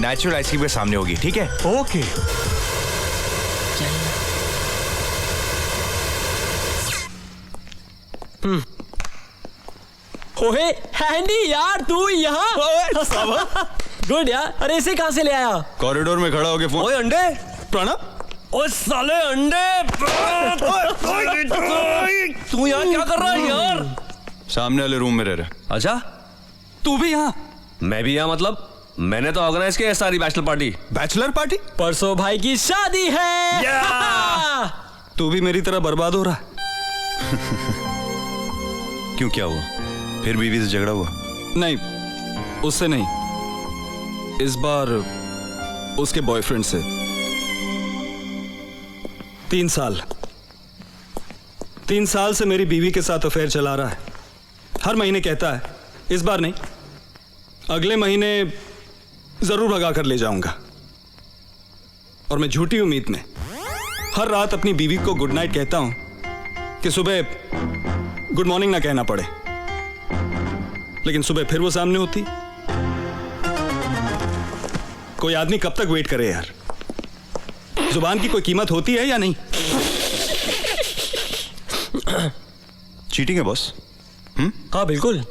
नेचुरल आइसक्रीम के सामने होगी। ठीक है? ओके। ओए हैंडी यार, तू यहाँ? गुड यार। अरे इसे कहाँ से ले आया? कॉरिडोर में खड़ा होके फोन। ओए अंडे प्रणब, ओए साले अंडे। तू यहाँ क्या कर रहा है यार? सामने वाले रूम में रह रहे। अच्छा, तू भी यहाँ? मैं भी यहाँ मतलब? मैंने तो ऑर्गेनाइज किया है सारी बैचलर पार्टी। Bachelor party? परसों भाई की शादी है। तू भी मेरी तरह बर्बाद हो रहा है। क्यों, क्या हुआ? फिर बीवी से झगड़ा हुआ? नहीं, उससे नहीं, इस बार उसके बॉयफ्रेंड से। 3 साल से मेरी बीवी के साथ अफेयर चला रहा है। हर महीने कहता है इस बार नहीं, अगले महीने जरूर भगा कर ले जाऊंगा। और मैं झूठी उम्मीद में हर रात अपनी बीवी को गुड नाइट कहता हूं कि सुबह गुड मॉर्निंग ना कहना पड़े, लेकिन सुबह फिर वो सामने होती। कोई आदमी कब तक वेट करे यार? जुबान की कोई कीमत होती है या नहीं? चीटिंग है बॉस। हाँ बिल्कुल।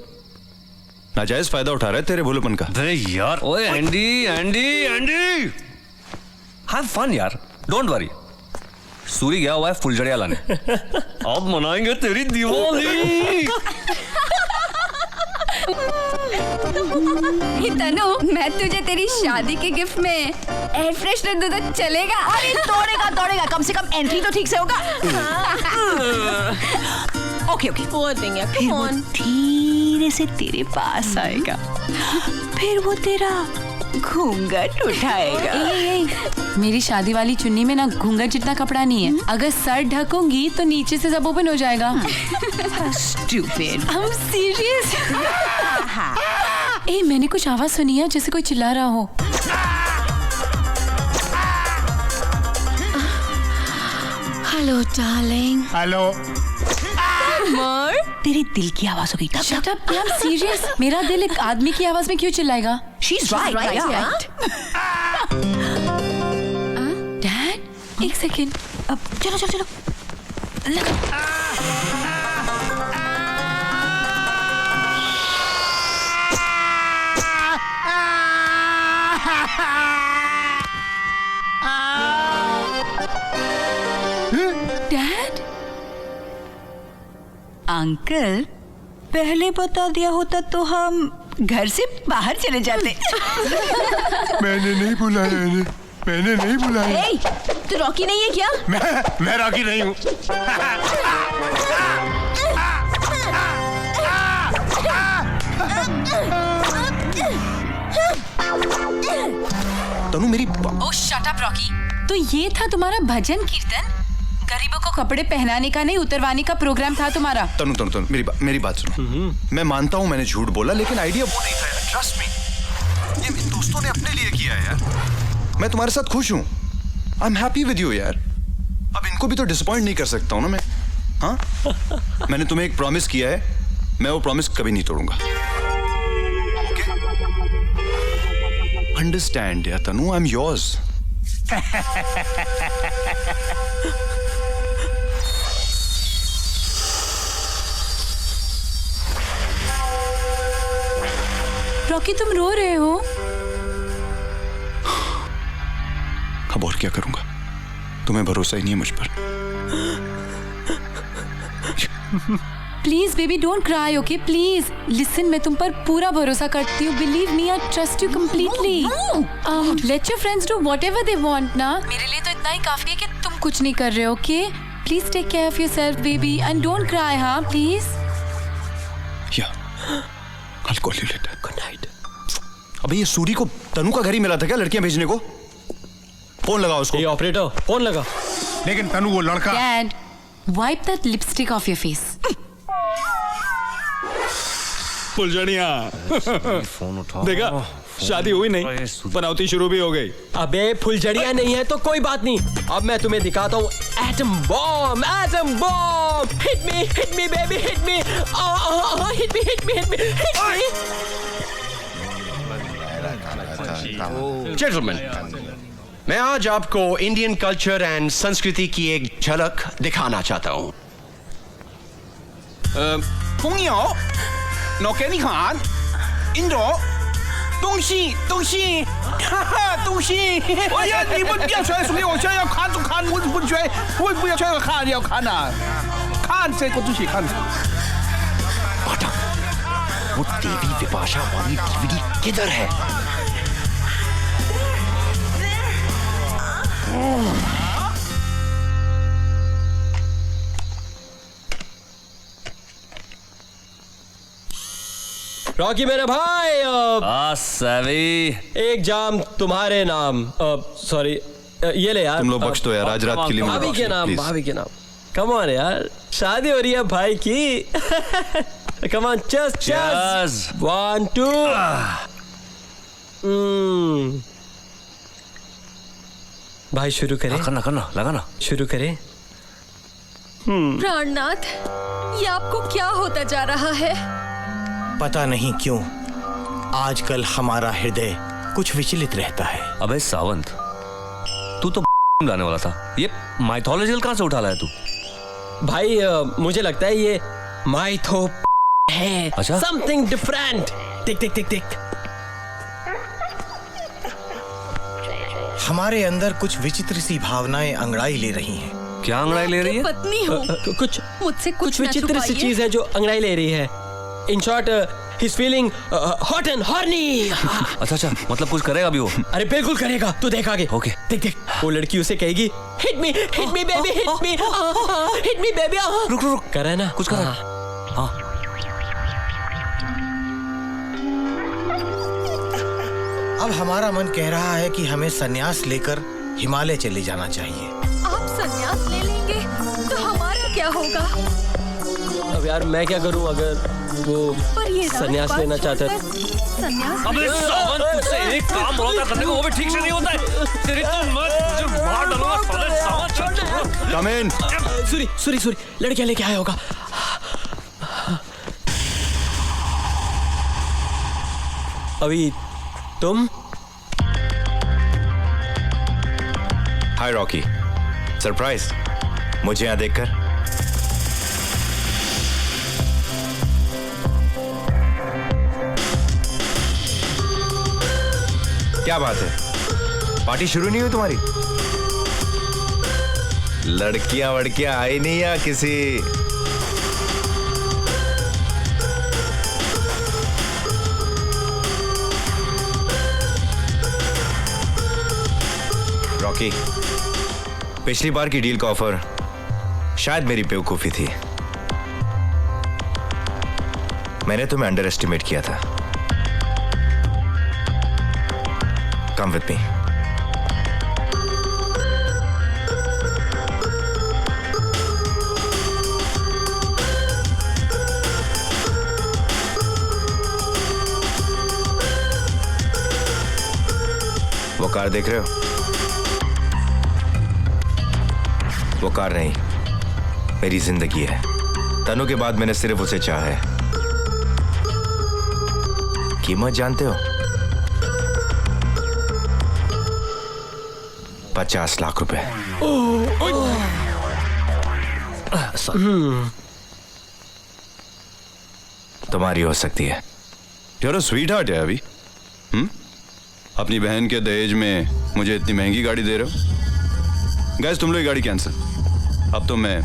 नाजायज फायदा उठा रहा है तेरे भोलेपन का। अरे यार, ओए एंडी हैव फन यार, डोंट वरी। सूरी गया हुआ है फुलझड़िया लाने। अब मनाएंगे तेरी दिवाली। तनु, मैं तुझे तेरी शादी के गिफ्ट में एयर फ्रेशनर दूं तो चलेगा? अरे दौड़ेगा, कम से कम एंट्री तो ठीक से होगा। ओके। पोर थिंग है, फिर वो धीरे से तेरे पास आएगा, फिर वो तेरा घूंघट उठाएगा। मेरी शादी वाली चुन्नी में ना घूंघट जितना कपड़ा नहीं है। अगर सर ढकूंगी तो नीचे से सब ओपन हो जाएगा। Stupid. I'm serious. ए, मैंने कुछ आवाज सुनी है जैसे कोई चिल्ला रहा हो। Hello darling. हेलो। तेरे दिल की आवाज हो गई। Shut up, I'm serious. मेरा दिल एक आदमी की आवाज में क्यों चिल्लाएगा? She's right. डैड, एक सेकेंड। अब चलो। डैड, अंकल पहले बता दिया होता तो हम घर से बाहर चले जाते। मैंने नहीं बुलाया इन्हें, मैंने नहीं बुलाया। ए, तू रॉकी नहीं है क्या? मैं रॉकी नहीं हूँ। तनु मेरी ओह शट अप रॉकी। तो ये था तुम्हारा भजन कीर्तन? गरीबों को कपड़े पहनाने का नहीं उतरवाने का प्रोग्राम था तुम्हारा? तनु मेरी बात सुनो। मैं मानता हूँ मैंने झूठ बोला, लेकिन आइडिया वो नहीं था यार, ट्रस्ट मी। ये इन दोस्तों ने अपने लिए किया है यार। मैं तुम्हारे साथ खुश हूँ, I am happy with you यार। अब इनको भी तो डिसअपॉइंट नहीं कर सकता हूँ ना मैं। हाँ, मैंने तुम्हें एक प्रॉमिस किया है, मैं वो प्रॉमिस कभी नहीं तोड़ूंगा। अंडरस्टैंड यार तनु, आई एम योर्स। रॉकी तुम रो रहे हो? अब और क्या करूंगा, तुम्हें भरोसा ही नहीं है मुझ पर। Please baby don't cry okay please. Listen मैं तुम पर पूरा भरोसा करती हूँ। Believe me I trust you completely. Let your friends do whatever they want ना। मेरे लिए तो इतना ही काफी है कि तुम कुछ नहीं कर रहे हो। Okay please take care of yourself baby and don't cry. हाँ प्लीज। या I'll call you later. Good night. अबे ये सूरी को तनु का घर ही मिला था क्या लड़कियां भेजने को? फोन लगाओ उसको। ये ऑपरेटर फोन लगा। लेकिन तनु वो लड़का। Dad, wipe that lipstick off your face. फुलझड़िया। फोन उठाओ। देखा, शादी हुई नहीं, पनौती शुरू भी हो गई। अबे फुलझड़िया नहीं है तो कोई बात नहीं। अब मैं तुम्हें दिखाता हूँ atom bomb. Atom bomb. Hit me baby, hit me, hit me, hit me. Gentleman, मैं आज आपको इंडियन कल्चर एंड संस्कृति की एक झलक दिखाना चाहता हूँ। 朋友，我给你看，印度东西，哈哈，东西。哎呀，你们不要吹，兄弟，我现在要看就看，我不吹，我不要吹，我看要看呐，看这个东西看。पाठक, वो देवी विपाशा वाली डीवीडी किधर है? रॉकी मेरे भाई, सवी एक जाम तुम्हारे नाम। सॉरी, ये ले यार। तुम लोग बख्श दो यार, आज रात के लिए मुझे भाभी बख्श के दो, नाम, please. भाभी के नाम। कम ऑन यार, शादी हो रही है भाई की। Come on, cheers. 1 2। भाई शुरू करें? करना लगाना। शुरू करें। प्राणनाथ, ये आपको क्या होता जा रहा है? पता नहीं क्यों आजकल हमारा हृदय कुछ विचलित रहता है। अबे सावंत, तू तो गाने वाला था, ये माइथोलॉजिकल कहाँ से उठा लाया तू? भाई मुझे लगता है ये माइथो है। अच्छा? Something different. देख। हमारे अंदर कुछ विचित्र सी भावनाएं अंगड़ाई ले रही हैं। क्या अंगड़ाई ले रही है? पत्नी हो, कुछ मुझसे कुछ विचित्र सी चीज है जो अंगड़ाई ले रही है। In short, he is feeling hot and horny. अच्छा, मतलब कुछ करेगा भी वो? अरे बिल्कुल करेगा, तू देख आगे। ओके। देख, वो लड़की उसे कहेगी hit me baby, hit me baby. रुक कर है ना, कुछ कर। हाँ। अब हमारा मन कह रहा है कि हमें संन्यास लेकर हिमालय चले जाना चाहिए। आप संन्यास ले लेंगे तो हमारा क्या होगा? अब यार मैं क्या करूं अगर वो पर ये संन्यास लेना चाहता है? संन्यास? अबे सावन, तुझसे एक काम होता करने को वो भी ठीक से नहीं होता है। तेरी तो मुझे मार डालूंगा साले सावन। कम इन। सूरी, लड़कियां लेके आया होगा। अभी तुम? हाय रॉकी, सरप्राइज मुझे यहाँ देखकर। क्या बात है, पार्टी शुरू नहीं हुई तुम्हारी? लड़कियां वड़कियां आई नहीं या किसी रॉकी, पिछली बार की डील का ऑफर शायद मेरी बेवकूफी थी। मैंने तुम्हें अंडर एस्टिमेट किया था। Come with me. वो कार देख रहे हो? वो कार नहीं, मेरी जिंदगी है। तनु के बाद मैंने सिर्फ उसे चाहा है। कीमत जानते हो? 50 लाख रुपए। तुम्हारी हो सकती है। यार स्वीट हार्ट है अभी। अपनी बहन के दहेज में मुझे इतनी महंगी गाड़ी दे रहे हो। गाइस तुम लोग गाड़ी कैंसिल। अब तो मैं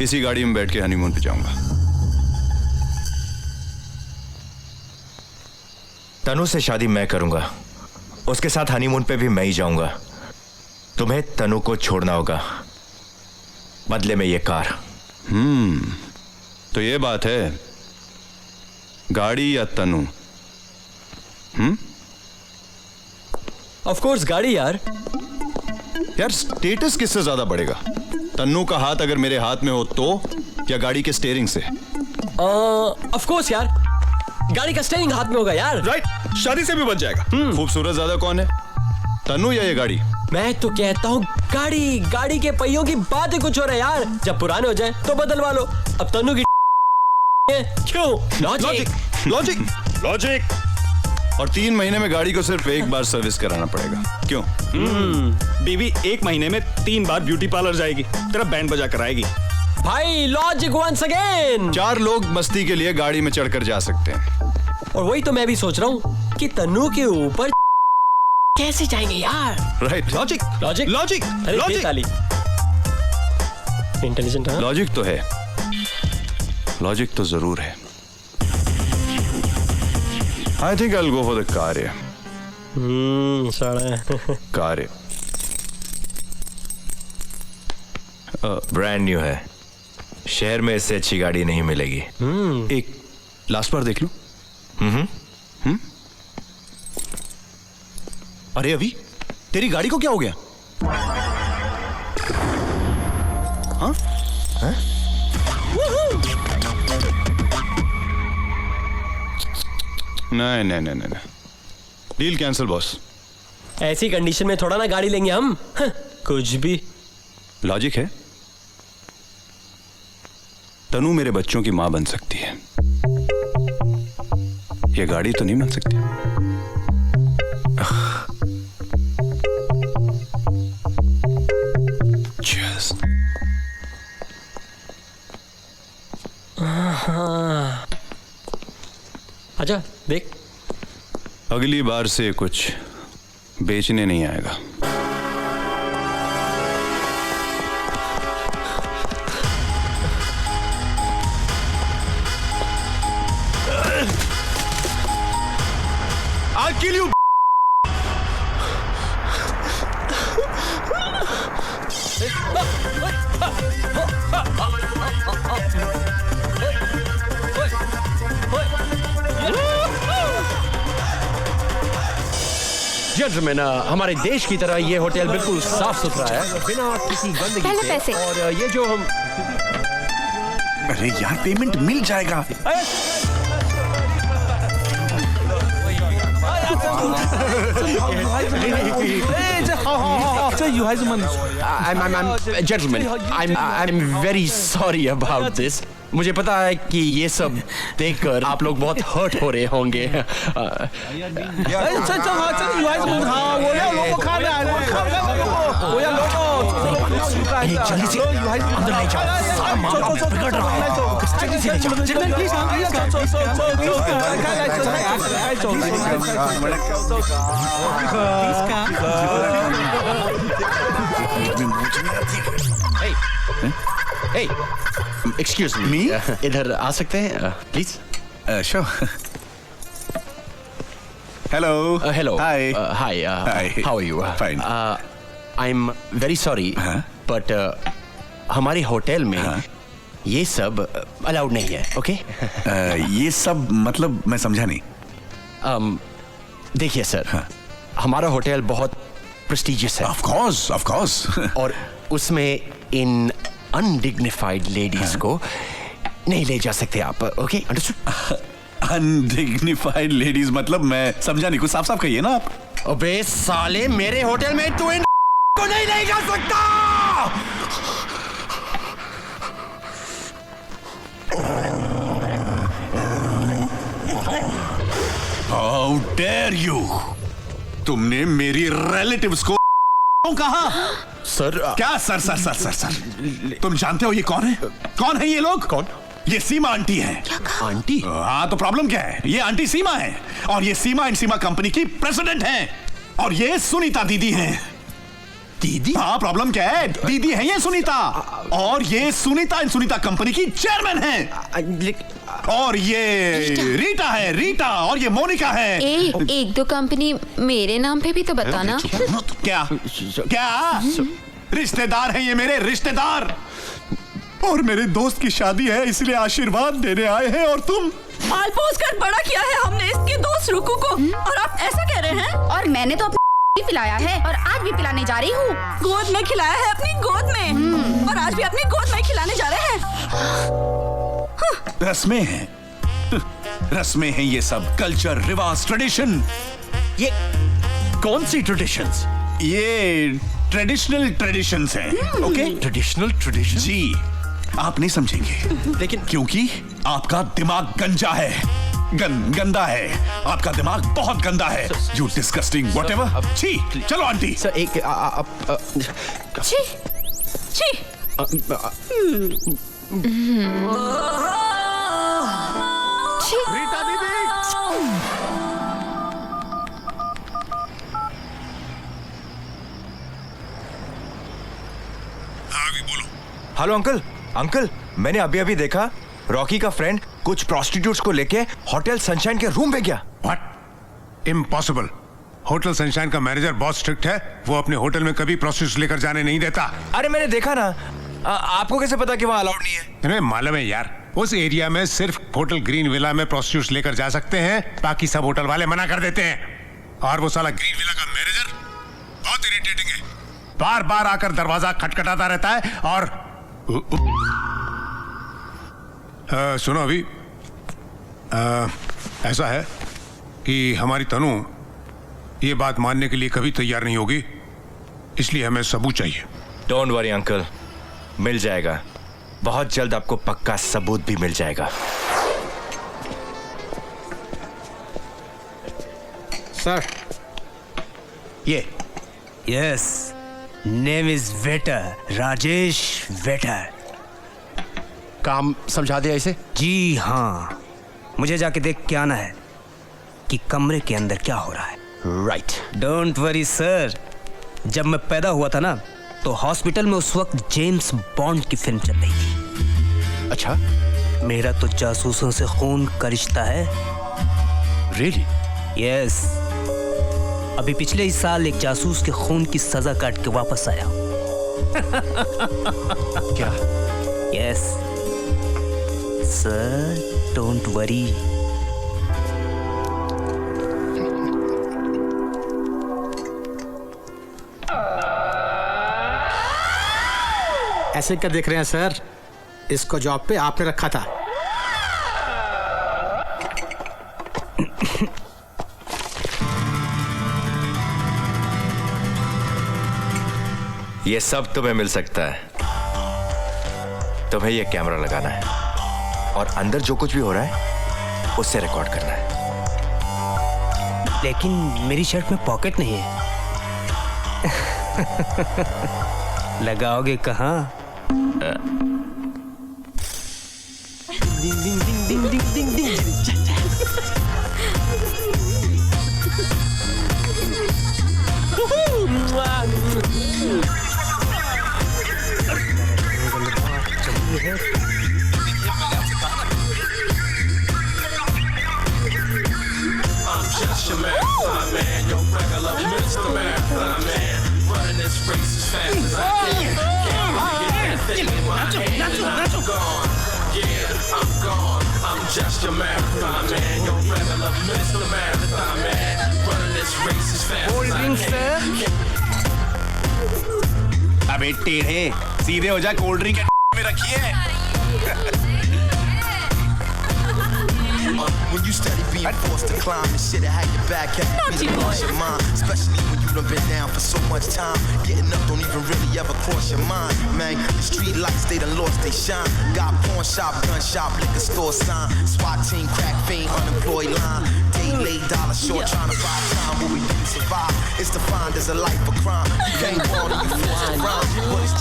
इसी गाड़ी में बैठ के हनीमून पे जाऊंगा। तनु से शादी मैं करूंगा, उसके साथ हनीमून पे भी मैं ही जाऊंगा। तुम्हें तनु को छोड़ना होगा, बदले में ये कार। तो ये बात है, गाड़ी या तनु? ऑफ कोर्स गाड़ी यार। यार स्टेटस किससे ज्यादा बढ़ेगा? तन्नू का हाथ अगर मेरे हाथ में हो तो, या गाड़ी के स्टीयरिंग से? ऑफ कोर्स यार, गाड़ी का स्टीयरिंग हाथ में होगा यार। राइट, शादी से भी बच जाएगा। खूबसूरत ज्यादा कौन है, तन्नू या ये गाड़ी? मैं तो कहता हूँ गाड़ी। गाड़ी के पहियों की बात ही कुछ हो रहा है यार। जब पुराने हो जाए तो बदलवा लो। अब तन्नू की क्यों? Logic logic logic. और 3 महीने में गाड़ी को सिर्फ एक बार सर्विस कराना पड़ेगा। क्यों? बीवी 1 महीने में 3 बार ब्यूटी पार्लर जाएगी, तेरा बैंड बजा कर आएगी। भाई लॉजिक वंस अगेन। 4 लोग मस्ती के लिए गाड़ी में चढ़कर जा सकते हैं। और वही तो मैं भी सोच रहा हूँ कि तन्नू के ऊपर कैसे जाएंगे यार। Right, logic logic logic logic. Intelligent है। लॉजिक तो है, लॉजिक तो जरूर है। I think I will go for the car. Car brand new है, शहर में इससे अच्छी गाड़ी नहीं मिलेगी। एक लास्ट बार देख लो। अरे अभी तेरी गाड़ी को क्या हो गया? हाँ? नहीं, डील कैंसिल बॉस। ऐसी कंडीशन में थोड़ा ना गाड़ी लेंगे हम। कुछ भी लॉजिक है। तनु मेरे बच्चों की मां बन सकती है, ये गाड़ी तो नहीं बन सकती। Cheers. आजा देख, अगली बार से कुछ बेचने नहीं आएगा। I'll kill you. जेंटलमैन, हमारे देश की तरह ये होटल बिल्कुल साफ सुथरा है, बिना किसी गंदगी से। और ये जो हम, अरे यार पेमेंट मिल जाएगा। Gentlemen, I'm very sorry about this. मुझे पता है कि ये सब देखकर आप लोग बहुत हर्ट हो रहे होंगे। जल्दी से अंदर ले जाओ, सारा मामला बिगड़ रहा है। जल्दी से ले जाओ। Hey, excuse me. इधर आ सकते हैं please? Sure. Hello. Hello. Hi. Hi. Hi. How are you? Fine. I am very sorry but हमारे होटल में ये सब अलाउड नहीं है. ओके ये सब मतलब मैं समझा नहीं. देखिए सर, हमारा होटल बहुत प्रेस्टिजियस है. Of course. और उसमें इन अनडिग्निफाइड लेडीज को नहीं ले जा सकते आप. Okay understood. अनडिग्निफाइड लेडीज मतलब मैं समझा नहीं, कुछ साफ साफ कहिए ना आप. अबे साले, मेरे होटल में तू इन को नहीं ले जा सकता. How dare you! तुमने मेरी रिलेटिव्स को कहा? सर क्या सर? तुम जानते हो ये कौन है? कौन है ये लोग? कौन? ये सीमा आंटी है. आंटी? हाँ, तो प्रॉब्लम क्या है? ये आंटी सीमा है और ये सीमा एंड सीमा कंपनी की प्रेसिडेंट है और ये सुनीता दीदी है. दीदी? हाँ, प्रॉब्लम क्या है? दीदी है ये सुनीता और ये सुनीता एंड सुनीता कंपनी की चेयरमैन है. और ये रीटा है, रीटा. और ये मोनिका है. एक दो कंपनी मेरे नाम पे भी तो बताना. क्या रिश्तेदार हैं ये, मेरे रिश्तेदार. और मेरे दोस्त की शादी है इसलिए आशीर्वाद देने आए हैं. और तुम मालपोस कर बड़ा किया है हमने इसके दोस्त रुकू को और आप ऐसा कह रहे हैं. और मैंने तो अपनी पिलाया है और आज भी पिलाने जा रही हूँ. गोद में खिलाया है, अपनी गोद में. और आज भी अपनी गोद में खिलाने जा रहे हैं. रस्में हैं ये सब. कल्चर, रिवाज, ट्रेडिशन. ये कौन सी ट्रेडिशंस? ये ट्रेडिशंस हैं. Okay, traditional tradition. जी, आप नहीं समझेंगे लेकिन क्योंकि आपका दिमाग गंजा है. गंदा है. आपका दिमाग बहुत गंदा है. You disgusting whatever. छी, चलो आंटी. सर एक छी. रीटा दीदी. हेलो अंकल, मैंने अभी देखा रॉकी का फ्रेंड कुछ प्रोस्टिट्यूट्स को लेके होटल सनशाइन के रूम में गया. व्हाट? इम्पॉसिबल. होटल सनशाइन का मैनेजर बहुत स्ट्रिक्ट है. वो अपने होटल में कभी प्रोस्टिट्यूट्स लेकर जाने नहीं देता. अरे मैंने देखा ना. आपको कैसे पता कि वहाँ अलाउड नहीं है? तुम्हें मालूम है यार, उस एरिया में सिर्फ होटल ग्रीन विला में प्रोस्टिट्यूट्स लेकर जा सकते हैं. बाकी सब होटल वाले मना कर देते हैं. और वो साला ग्रीन विला का मैनेजर बहुत इरिटेटिंग है. बार बार आकर दरवाजा खटखटाता रहता है. और सुनो, अभी ऐसा है कि हमारी तनु ये बात मानने के लिए कभी तैयार नहीं होगी. इसलिए हमें सबूत चाहिए. डोंट वरी अंकल, मिल जाएगा. बहुत जल्द आपको पक्का सबूत भी मिल जाएगा. सर, ये yes, name is waiter, Rajesh waiter. काम समझा दिया इसे? जी हाँ, मुझे जाके देख के आना है कि कमरे के अंदर क्या हो रहा है. राइट. डोंट वरी सर, जब मैं पैदा हुआ था ना तो हॉस्पिटल में उस वक्त जेम्स बॉन्ड की फिल्म चल रही थी. अच्छा, मेरा तो जासूसों से खून का रिश्ता है. रियली? यस. अभी पिछले ही साल एक जासूस के खून की सजा काट के वापस आया. क्या? Yes sir, don't worry. ऐसे क्या देख रहे हैं सर? इसको जॉब पे आपने रखा था. ये सब तुम्हें मिल सकता है. तुम्हें ये कैमरा लगाना है और अंदर जो कुछ भी हो रहा है उससे रिकॉर्ड करना है. लेकिन मेरी शर्ट में पॉकेट नहीं है. लगाओगे कहाँ? Just your man, fly man, your regular Mr. Man, fly man, running this race cold drink sir. अबे टेढ़े सीधे हो जा, कोल्ड ड्रिंक में रखी है। When you steady being forced to climb and shit, I had your back, kept you on your mind. Especially when you done been down for so much time. Getting up don't even really ever cross your mind, man. The street lights, they done lost they shine. Got pawn shop, gun shop, liquor store sign. SWAT team, crack fiend, unemployed line. Day late, dollar short, trying to buy time. What we do to survive, it's defined as a life of crime. You can't born and you forced to rhyme. But it's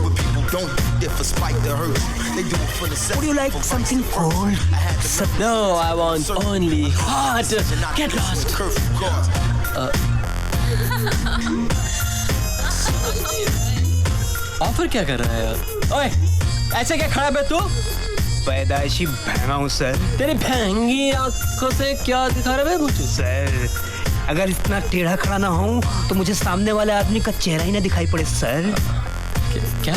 when people don't do it for spite to hurt you. They do it for the Would you like something cold? No, I want only hot. Get lost. Offer क्या कर रहा है यार? ओए, ऐसे क्या खड़ा है तू? पैदाइशी भैंगा हूँ सर। तेरी भैंगी आंखों से क्या दिखा रहा है मुझे? सर, अगर इतना टेढ़ा खड़ा ना हूँ तो मुझे सामने वाले आदमी का चेहरा ही ना दिखाई पड़े सर। क्या?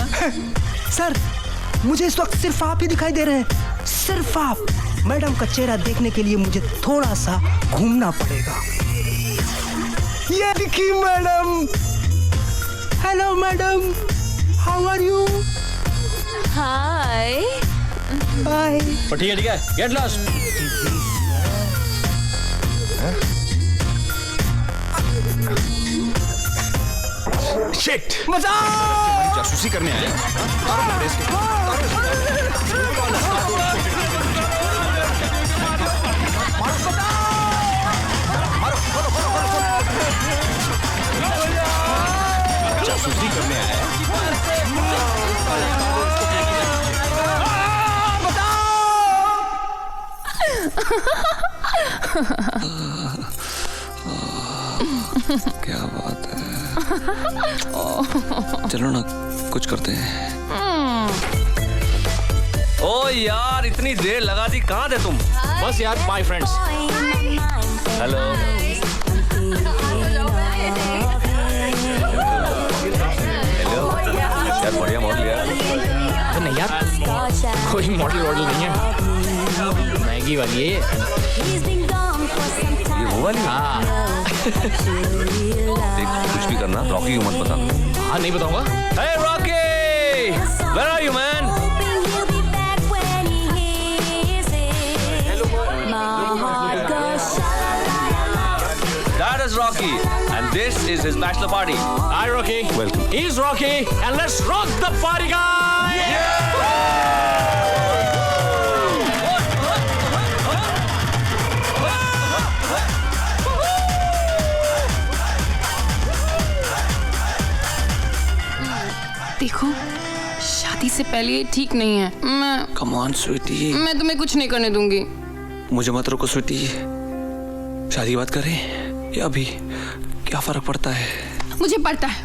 सर, मुझे इस वक्त सिर्फ आप ही दिखाई दे रहे हैं, सिर्फ आप। मैडम का चेहरा देखने के लिए मुझे थोड़ा सा घूमना पड़ेगा। ये देखिए madam. Hello madam, how are you? Hi. Bye. ठीक है, गेट लॉस्ट। शिट, मजा जासूसी करने आए। जासूसी करने आए। क्या बात है। चलो ना कुछ करते हैं। ओ यार, इतनी देर लगा दी, कहाँ थे तुम? बस यार, माय फ्रेंड्स। हेलो। यार बढ़िया मॉडल यार। नहीं यार, कोई मॉडल नहीं है, महंगी वाली है ये वो वाली? हाँ। देख, कुछ भी करना, रॉकी को मत बता। हाँ, नहीं बताऊंगा। Hey Rocky, where are you man? That is Rocky, and this is his bachelor party. Hi Rocky. Welcome. He's Rocky, and let's rock the party, guys! देखो, शादी से पहले ये ठीक नहीं है। Come on, sweetie. मैं तुम्हें कुछ नहीं करने दूंगी। मुझे मत रोको स्वीटी। शादी की बात करें या अभी? क्या फर्क पड़ता है? मुझे पड़ता है।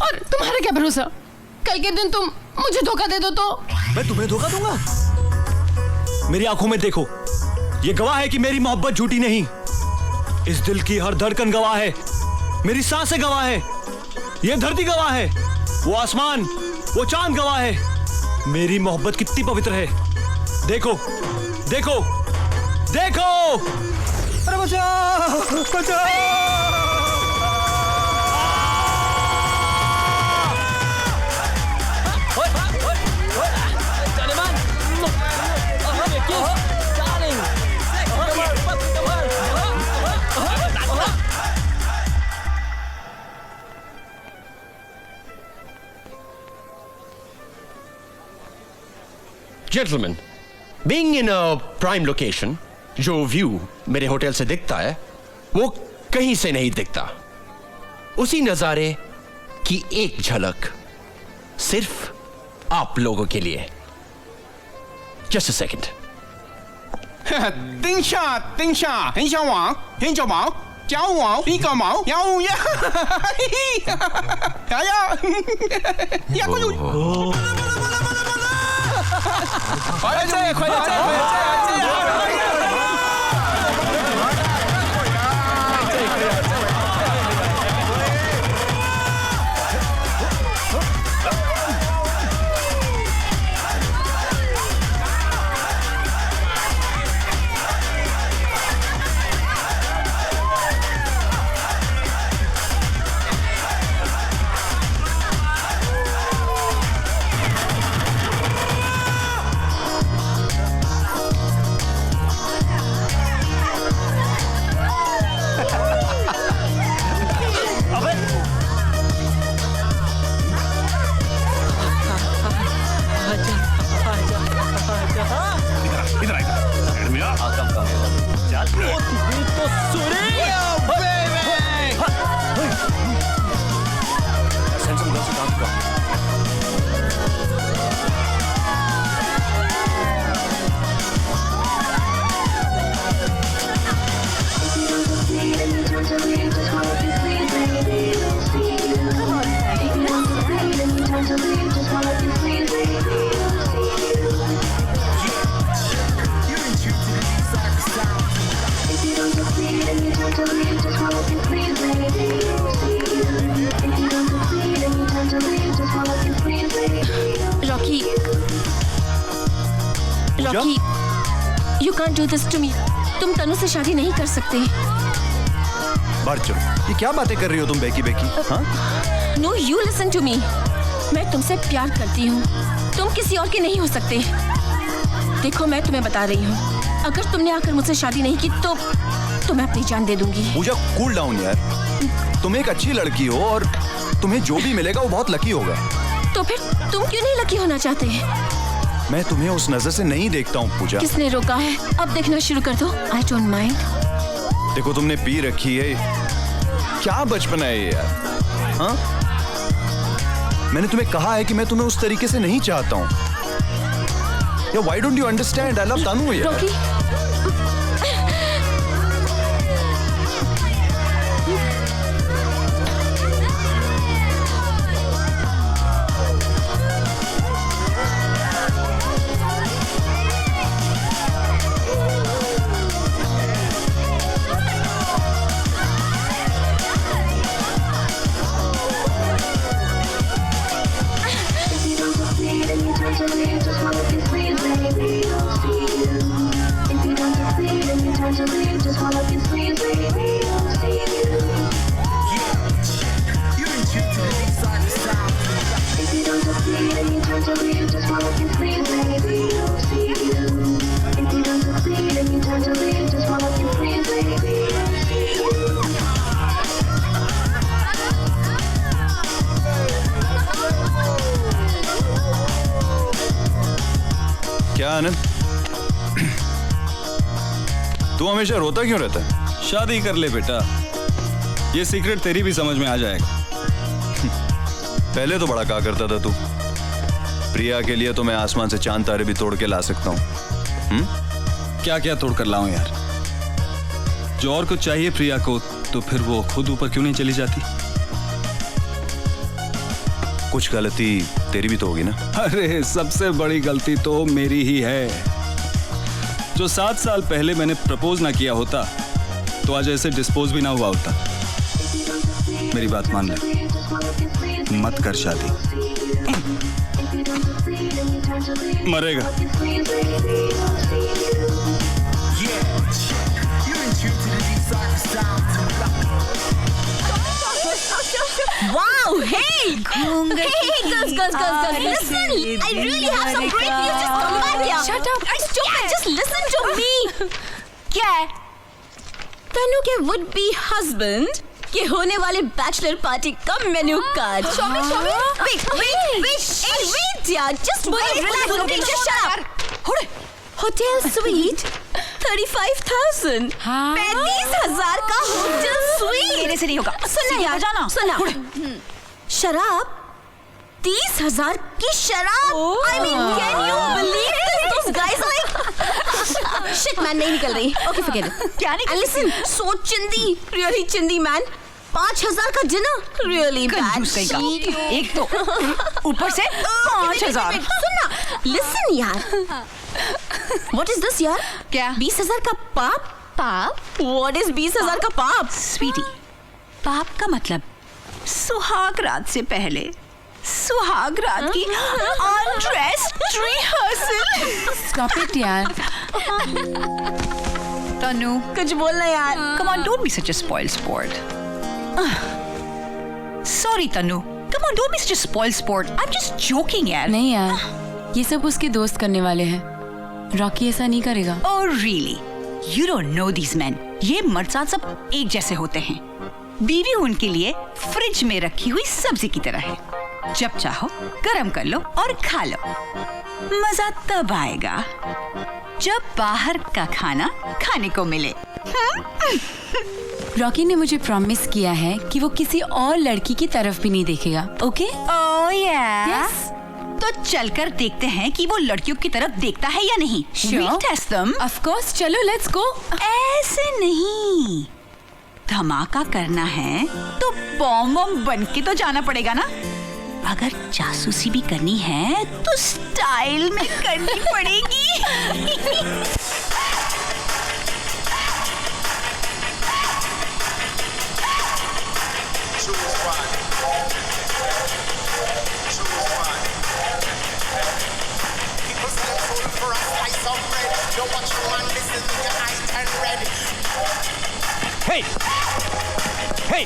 और तुम्हारा क्या भरोसा, कल के दिन तुम मुझे धोखा दे दो तो? मैं तुम्हें धोखा दूंगा? मेरी आंखों में देखो, ये गवाह है कि मेरी मोहब्बत झूठी नहीं। इस दिल की हर धड़कन गवाह है, मेरी सांसें गवाह है, ये धरती गवाह है, वो आसमान, वो चांद गवाह है। मेरी मोहब्बत कितनी पवित्र है। देखो देखो देखो। अरे बचाओ बचाओ। Gentlemen, being in a prime location, जो व्यू मेरे होटल से दिखता है वो कहीं से नहीं दिखता। उसी नजारे की एक झलक सिर्फ आप लोगों के लिए। Just a second. 丁下丁下，很小王，很小毛，脚王一个毛，呀呀，呀呀，呀快点！快点，快点，快点！ Hey Rocky, you can't do this to me. तुम तनु से शादी नहीं कर सकते। बाहर चलो। ये क्या बातें कर रही हो तुम बेकी? हाँ? No, you listen to me. मैं तुमसे प्यार करती हूँ। तुम किसी और के नहीं हो सकते। देखो मैं तुम्हें बता रही हूँ, अगर तुमने आकर मुझसे शादी नहीं की तो मैं अपनी जान दे दूंगी। पूजा कूल डाउन यार। तुम एक अच्छी लड़की हो और तुम्हें जो भी मिलेगा वो बहुत लकी होगा। तो फिर तुम क्यों नहीं लकी होना चाहते? मैं तुम्हें उस नजर से नहीं देखता हूँ पूजा। किसने रोका है? अब देखना शुरू कर दो। I don't mind. देखो तुमने पी रखी है, क्या बचपन है ये यार? हाँ? मैंने तुम्हें कहा है कि मैं तुम्हें उस तरीके से नहीं चाहता हूँ। या why don't you understand? I love तनु यार। रॉकी, क्या आनंद, तू हमेशा रोता क्यों रहता है? शादी कर ले बेटा, ये सीक्रेट तेरी भी समझ में आ जाएगा। पहले तो बड़ा कहा करता था तू, प्रिया के लिए तो मैं आसमान से चांद तारे भी तोड़ के ला सकता हूँ। क्या क्या तोड़ कर लाऊं यार? जो और कुछ चाहिए प्रिया को तो फिर वो खुद ऊपर क्यों नहीं चली जाती? कुछ गलती तेरी भी तो होगी ना? अरे सबसे बड़ी गलती तो मेरी ही है। जो 7 साल पहले मैंने प्रपोज ना किया होता तो आज ऐसे डिस्पोज भी ना हुआ होता। मेरी बात मान ले, मत कर शादी, मरेगा। Wow! Hey! Hey, girls! Listen! I really have some great news. Just come back here. Shut up! Stupid! Just listen to me. क्या है? तनु के would be husband के होने वाले बैचलर पार्टी का मेन्यू कार्ड। Wait, यार, just relax. Just shut up. Hotel sweet 35,000, 35,000 का hotel sweet. मेरे से नहीं होगा। सुना यार, सुना। शराब 30,000 की शराब। I mean, can you believe this? Those guys are like shit man, नहीं निकल रही। Okay, forget it. क्या नहीं? And listen, so चिंदी, really चिंदी man। 5,000 का डिनर, really bad. एक तो ऊपर से 5,000। सुनना, listen यार। What is this यार? क्या? 20,000 का पाप? What is 20,000 का पाप? स्वीटी, पाप का मतलब सुहाग रात से पहले सुहाग रात की अनड्रेस्ड रिहर्सल। Stop it यार। तनु, कुछ बोलना यार। come on, don't be such a spoiled sport. Sorry Tanu, come on, don't be such a spoiled sport. I'm just joking यार। नहीं यार, ये सब उसके दोस्त करने वाले हैं। रॉकी ऐसा नहीं करेगा। Oh really? You don't know these men. ये मर्द साथ सब एक जैसे होते हैं। बीवी उनके लिए फ्रिज में रखी हुई सब्जी की तरह है, जब चाहो गरम कर लो और खा लो। मजा तब आएगा जब बाहर का खाना खाने को मिले। रॉकी ने मुझे प्रॉमिस किया है कि वो किसी और लड़की की तरफ भी नहीं देखेगा। ओके? Oh yeah? Yes. तो चलकर देखते हैं कि वो लड़कियों की तरफ देखता है या नहीं। Sure. Test them. Of course, चलो लेट्स गो। ऐसे नहीं, धमाका करना है तो बॉम्ब बन के तो जाना पड़ेगा ना। अगर जासूसी भी करनी है तो स्टाइल में करनी पड़ेगी। for a slice of bread. Don't watch your man, listen to your eyes turn red. Hey! Hey!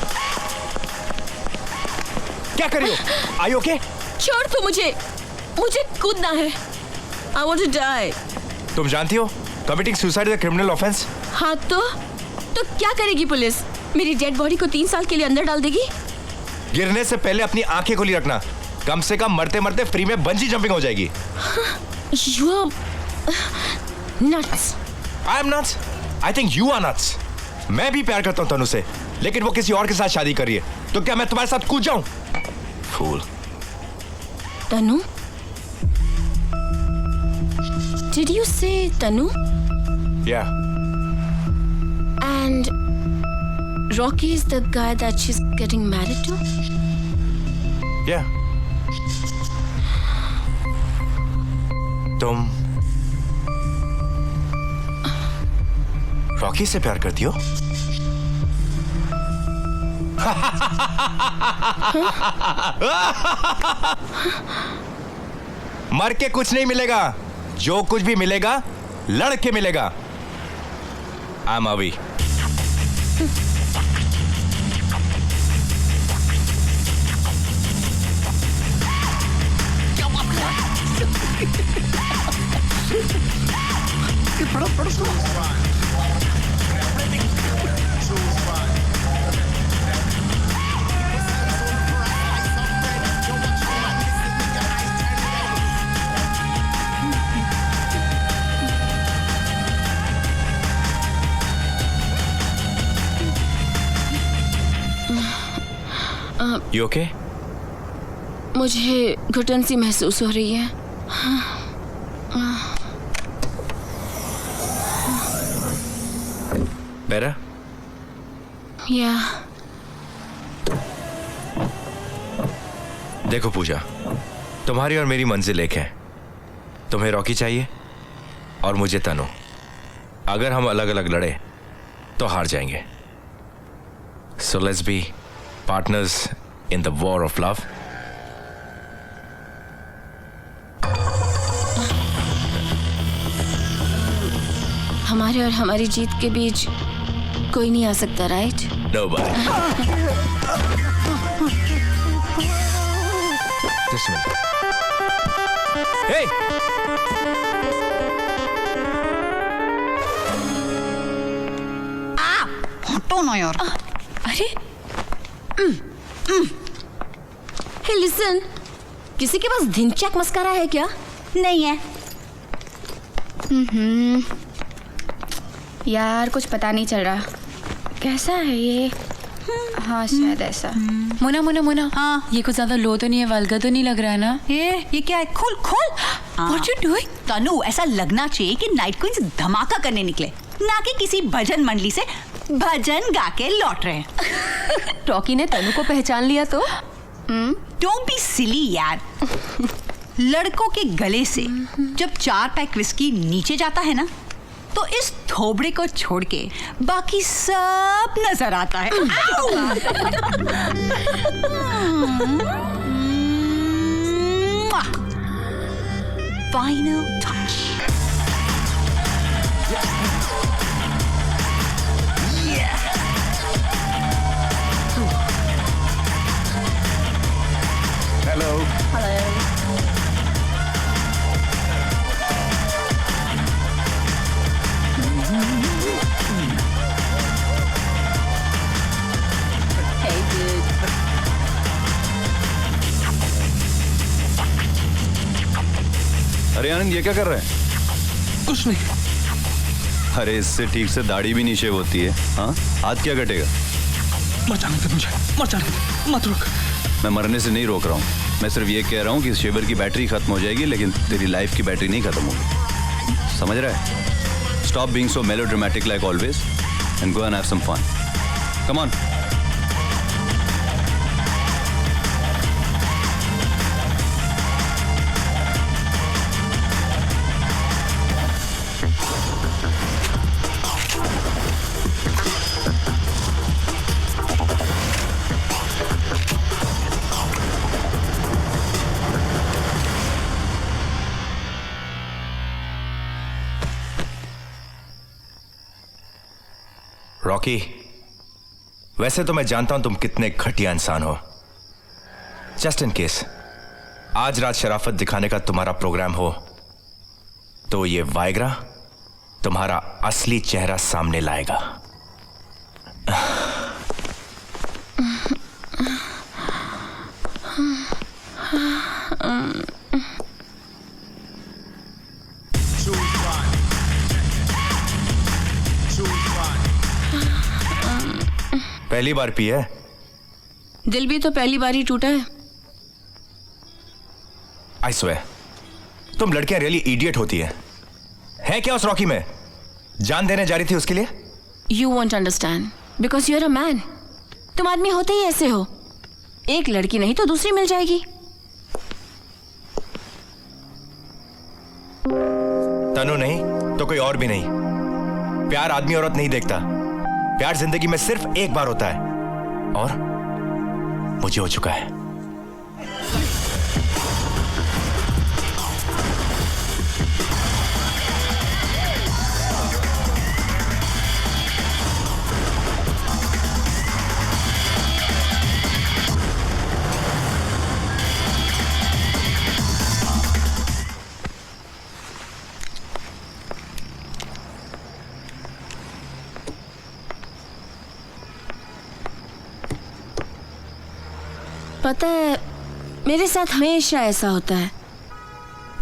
क्या कर रही हो? Are you okay? छोड़ तो मुझे कूदना है। I want to die. तुम जानती हो committing suicide is a criminal offense? हाँ तो क्या करेगी पुलिस? मेरी डेड बॉडी को 3 साल के लिए अंदर डाल देगी? गिरने से पहले अपनी आंखें खुली रखना, कम से कम मरते मरते फ्री में बंजी जंपिंग हो जाएगी। You are nuts. I am nuts. I think you are nuts. मैं भी प्यार करता हूँ तनु से, लेकिन वो किसी और के साथ शादी कर रही है, तो क्या मैं तुम्हारे साथ कूद जाऊं? Fool. Tanu? Did you say Tanu? Yeah. And Rocky is the guy that she's getting married to? Yeah. तुम रॉकी से प्यार करती हो? मर के कुछ नहीं मिलेगा, जो कुछ भी मिलेगा लड़ के मिलेगा। आई एम अवी। You okay? मुझे घुटन सी महसूस हो रही है। बेरा? या। देखो पूजा, तुम्हारी और मेरी मंजिल एक है। तुम्हें रॉकी चाहिए और मुझे तनु। अगर हम अलग अलग लड़े तो हार जाएंगे। So let's be partners in the war of love. हमारे और हमारी जीत के बीच कोई नहीं आ सकता, right? Nobody. Just a minute. Hey! हटो ना यार। अरे हे लिसन, किसी के पास धिनचैक मस्कारा है क्या? नहीं है। यार कुछ पता नहीं चल रहा, कैसा है ये? हाँ शायद ऐसा। मोना मोना मोना, हाँ ये कुछ ज्यादा लो तो नहीं है, वल्गर तो नहीं लग रहा है ना? ये क्या है? खोल खोल। What you doing? तनु, ऐसा लगना चाहिए कि नाइट क्वींस धमाका करने निकले, ना कि किसी भजन मंडली से भजन गा के लौट रहे हैं। रॉकी ने तनु को पहचान लिया तो? डोंट बी सिली यार। लड़कों के गले से जब 4 पैक विस्की नीचे जाता है ना, तो इस थोबड़े को छोड़ के बाकी सब नजर आता है। Final touch. हेलो। अरे आनंद, ये क्या कर रहे हैं? कुछ नहीं। अरे इससे ठीक से दाढ़ी भी नहीं शेव होती है। हाँ, हाथ क्या कटेगा? मर जाने दे मुझे, मर जाने दे, मत रोक। मैं मरने से नहीं रोक रहा हूँ, मैं सिर्फ ये कह रहा हूँ कि शेवर की बैटरी खत्म हो जाएगी, लेकिन तेरी लाइफ की बैटरी नहीं खत्म होगी। समझ रहा है? Stop being so melodramatic like always and go and have some fun. Come on. Rocky, वैसे तो मैं जानता हूं तुम कितने घटिया इंसान हो। जस्ट इन केस आज रात शराफत दिखाने का तुम्हारा प्रोग्राम हो तो ये वाइग्रा तुम्हारा असली चेहरा सामने लाएगा। पहली बार पी है? दिल भी तो पहली बार ही टूटा है। आई स्वेयर, तुम लड़कियां रियली इडियट होती है क्या उस रॉकी में? जान देने जा रही थी उसके लिए? You won't understand because you're a man. तुम आदमी होते ही ऐसे हो। एक लड़की नहीं तो दूसरी मिल जाएगी। तनु नहीं तो कोई और भी नहीं। प्यार आदमी औरत नहीं देखता। प्यार जिंदगी में सिर्फ एक बार होता है और मुझे हो चुका है। पता है, मेरे साथ हमेशा ऐसा होता है।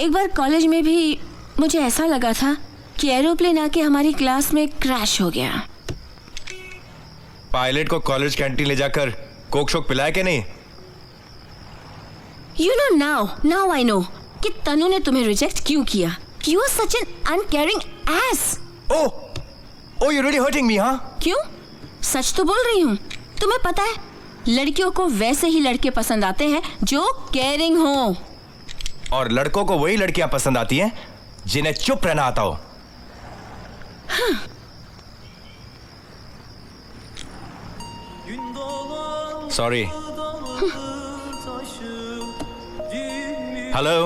एक बार कॉलेज में भी मुझे ऐसा लगा था कि एरोप्लेन आके हमारी क्लास में क्रैश हो गया। पायलट को कॉलेज कैंटीन ले जाकर कोक शोक पिलाया कि नहीं? You know now I know कि तनु ने तुम्हें रिजेक्ट क्यों किया। You are such an uncaring ass. Oh, you're really hurting me, huh? क्यों? सच तो बोल रही हूँ। तुम्हें पता है, लड़कियों को वैसे ही लड़के पसंद आते हैं जो केयरिंग हो। और लड़कों को वही लड़कियां पसंद आती हैं जिन्हें चुप रहना आता हो। Sorry. Hello,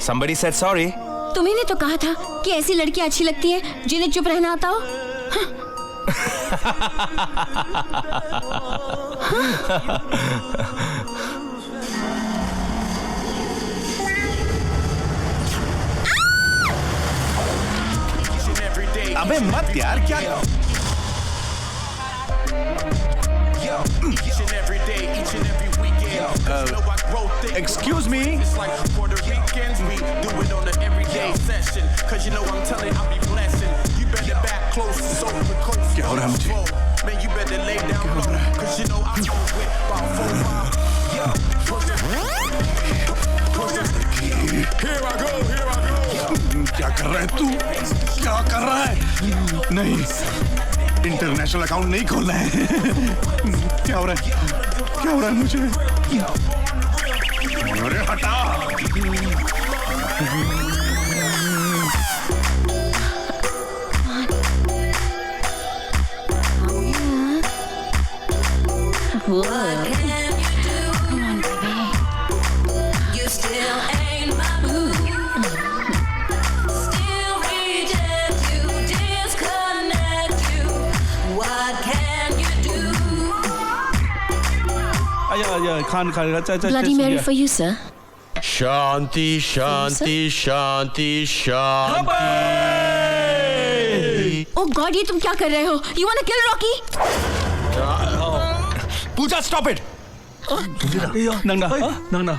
somebody said sorry. तुम्ही ने तो कहा था कि ऐसी लड़कियां अच्छी लगती हैं जिन्हें चुप रहना आता हो। अबे मत यार, क्या एक्सक्यूज मी। क्या हो रहा है मुझे? क्या कर रहा है तू? क्या कर रहा है? नहीं, इंटरनेशनल अकाउंट नहीं खोलना है। क्या हो रहा है? क्या हो रहा है मुझे? अरे हटा। What can you do? Come on, baby. You still ain't my boo. Still reject you, disconnect you. What can you do? Khan Bloody Mary for you, sir. Shanti Shanti Shanti Shanti. Oh God, ये तुम क्या कर रहे हो? You wanna kill Rocky? Puja, stop it! नंगा, नंगा।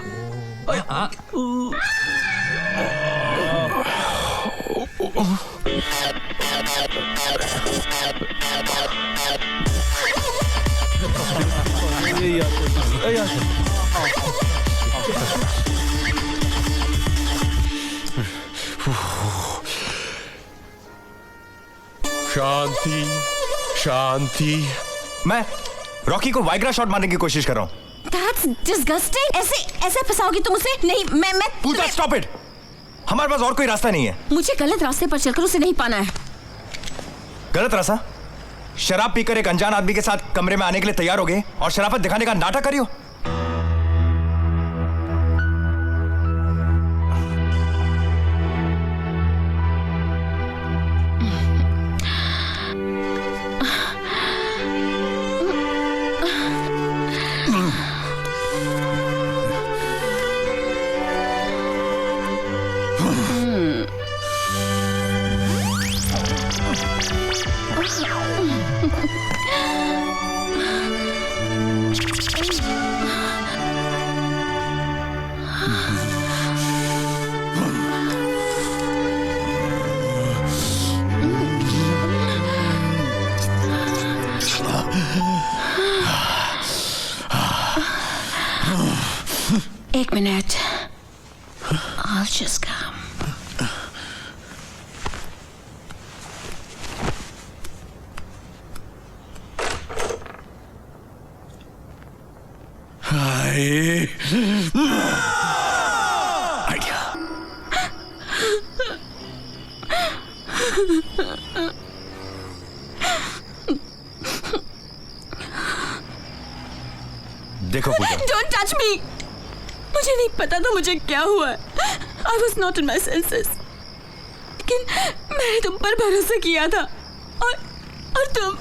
शांति शांति। मैं Rocky को वाइग्रा शॉट मारने की कोशिश कर रहा हूँ। That's disgusting. ऐसे फंसाओगी तुम उसे? नहीं, मैं पूजा, stop it! हमारे पास और कोई रास्ता नहीं है। मुझे गलत रास्ते पर चलकर उसे नहीं पाना है। गलत रास्ता? शराब पीकर एक अनजान आदमी के साथ कमरे में आने के लिए तैयार हो गए और शराफत दिखाने का नाटक करियो। एक minute. I'll just come. Idea. देखो पूजा. Don't touch me. मुझे नहीं पता था मुझे क्या हुआ. I was not in my senses. लेकिन मैंने तुम पर भरोसा किया था और तुम.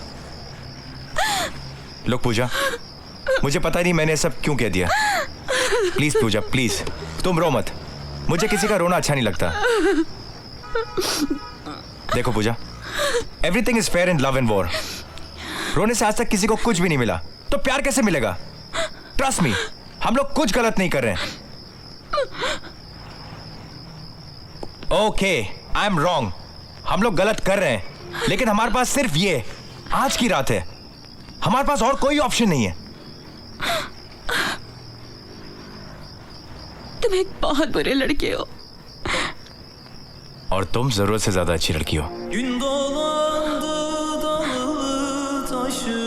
लोग पूजा, मुझे पता नहीं मैंने सब क्यों कह दिया. प्लीज पूजा, प्लीज तुम रो मत. मुझे किसी का रोना अच्छा नहीं लगता. देखो Puja, everything is fair in love and war. रोने से आज तक किसी को कुछ भी नहीं मिला, तो प्यार कैसे मिलेगा? ट्रस्ट मी, हम लोग कुछ गलत नहीं कर रहे हैं. Okay, I am wrong. हम लोग गलत कर रहे हैं, लेकिन हमारे पास सिर्फ ये आज की रात है. हमारे पास और कोई ऑप्शन नहीं है. तुम एक बहुत बुरे लड़के हो. और तुम जरूरत से ज्यादा अच्छी लड़की हो. Gün dolandı dalı taşı,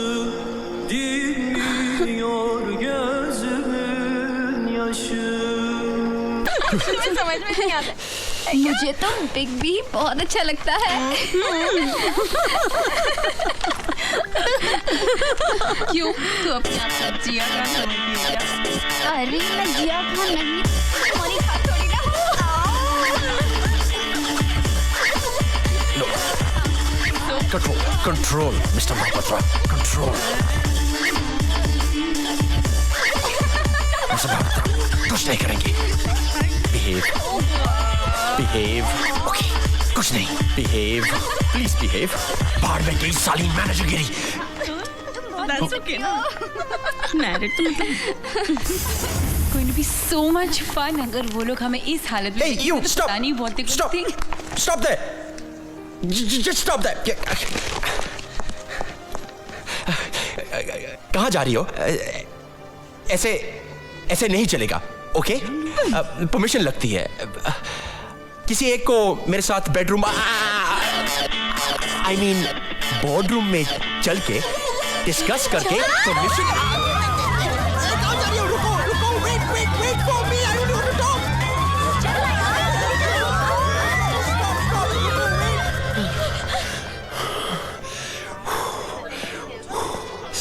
dinmiyor gözümün yaşı. मुझे समझ में नहीं आता. मुझे तो बिग बी बहुत अच्छा लगता है. क्यों? तू अपने आप साथ जिया खान बनती है क्या? अरे मैं जिया खान नहीं, तुम्हारी खान थोड़ी ना. Control mister Mahapatra, control. Mister Mahapatra, कुछ नहीं करेंगे. बिहेव. ओके, कुछ नहीं. Behave, please behave. बाहर में गई साली मैनेजरगिरी. That's okay ना. Married तो going to be so much fun अगर वो लोग हमें इस हालत में. Hey, you stop. Stop there. Just stop that. कहाँ जा रही हो? ऐसे नहीं चलेगा. ओके, परमिशन लगती है. किसी एक को मेरे साथ बेडरूम, आई मीन बोर्डरूम में चल के डिस्कस करके permission.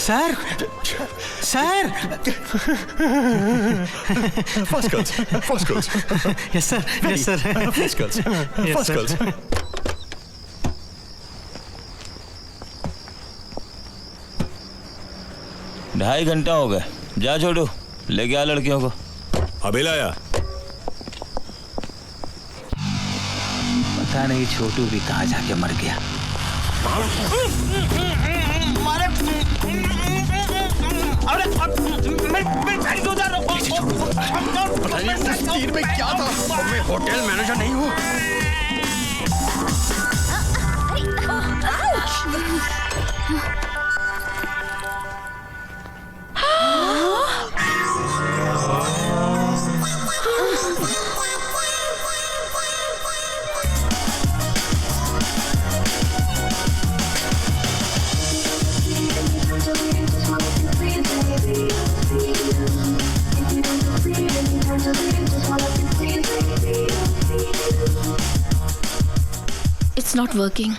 Sir, sir. Fast girls. Yes sir. Yes sir. Fast girls. Fast girls. ढाई घंटा हो गए. जा छोड़ो, लेके आ लड़कियों को. अभी लाया. पता नहीं छोटू भी कहाँ जाके मर गया. अरे मेरी तो उधर. पता नहीं उस तीर में क्या था. मैं होटल मैनेजर नहीं हूँ. It's not working.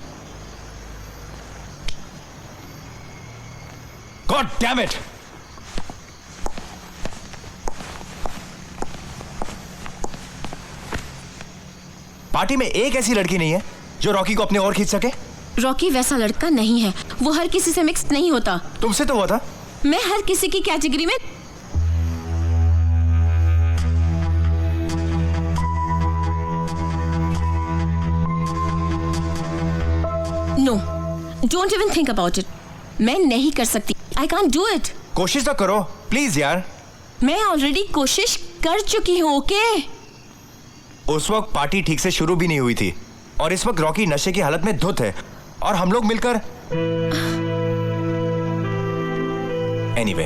God damn it! Party में एक ऐसी लड़की नहीं है जो रॉकी को अपने ओर खींच सके. रॉकी वैसा लड़का नहीं है. वो हर किसी से मिक्स नहीं होता. तुमसे तो हुआ था. मैं हर किसी की कैटेगरी में no, don't even think about it. मैं नहीं कर सकती. I can't do it. कोशिश तो करो प्लीज यार. मैं ऑलरेडी कोशिश कर चुकी हूँ. ओके. उस वक्त पार्टी ठीक से शुरू भी नहीं हुई थी और इस वक्त रॉकी नशे की हालत में धुत है और हम लोग मिलकर. एनीवे,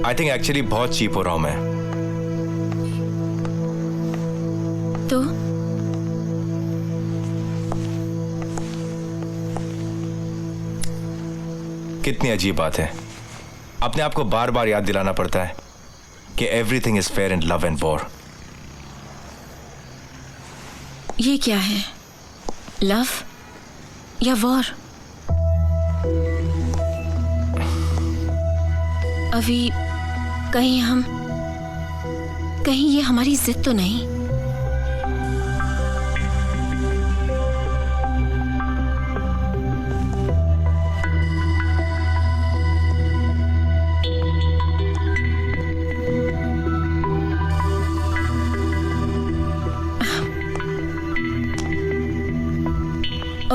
आई थिंक एक्चुअली बहुत चीप हो रहा हूं मैं. तो कितनी अजीब बात है. अपने आप को बार बार याद दिलाना पड़ता है कि everything is fair in love and war. ये क्या है? लव या वॉर? अभी कहीं ये हमारी जिद तो नहीं?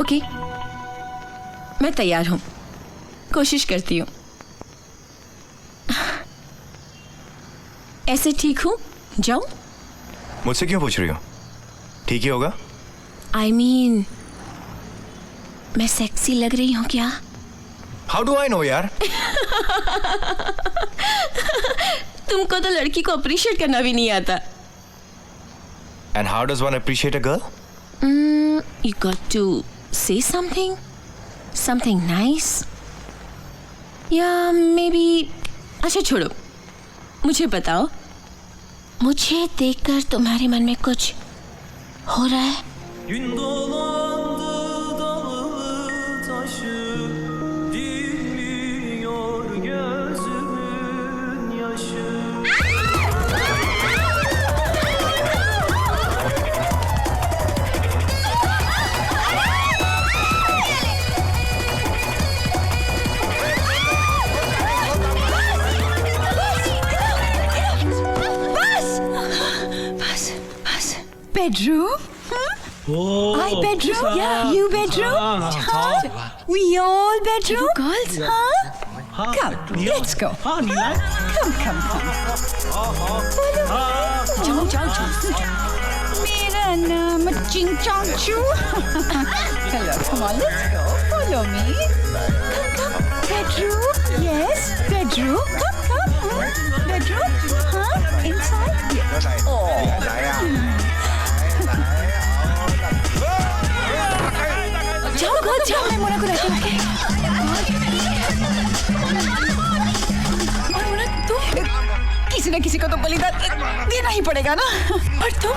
ओके, मैं तैयार हूं. कोशिश करती हूं. ऐसे ठीक हूं? जाऊं? मुझसे क्यों पूछ रही हो? ठीक ही होगा. आई मीन, मैं सेक्सी लग रही हूं क्या? हाउ डू आई नो यार? तुमको तो लड़की को अप्रिशिएट करना भी नहीं आता. And how does one appreciate a girl? You got to say something nice. या maybe, अच्छा छोड़ो, मुझे बताओ, मुझे देखकर तुम्हारे मन में कुछ हो रहा है? Gün dolandı dalı taşı, dinmiyor gözümün yaşı. Bedroom? I bedroom? Yeah. You bedroom? Huh? We all bedroom? You girls? Huh? Come, let's go. Come. जाओ. मेरा नाम चिंग चांग चू. Hello, come on, let's go. Follow me. Come. Bedroom? Yes, bedroom. Come. Bedroom? Huh? Inside? Yes. Oh. जाओ, मैं मोना को रहती हूँ. किसी न किसी को तो बलिदान देना ही पड़ेगा ना. और तुम?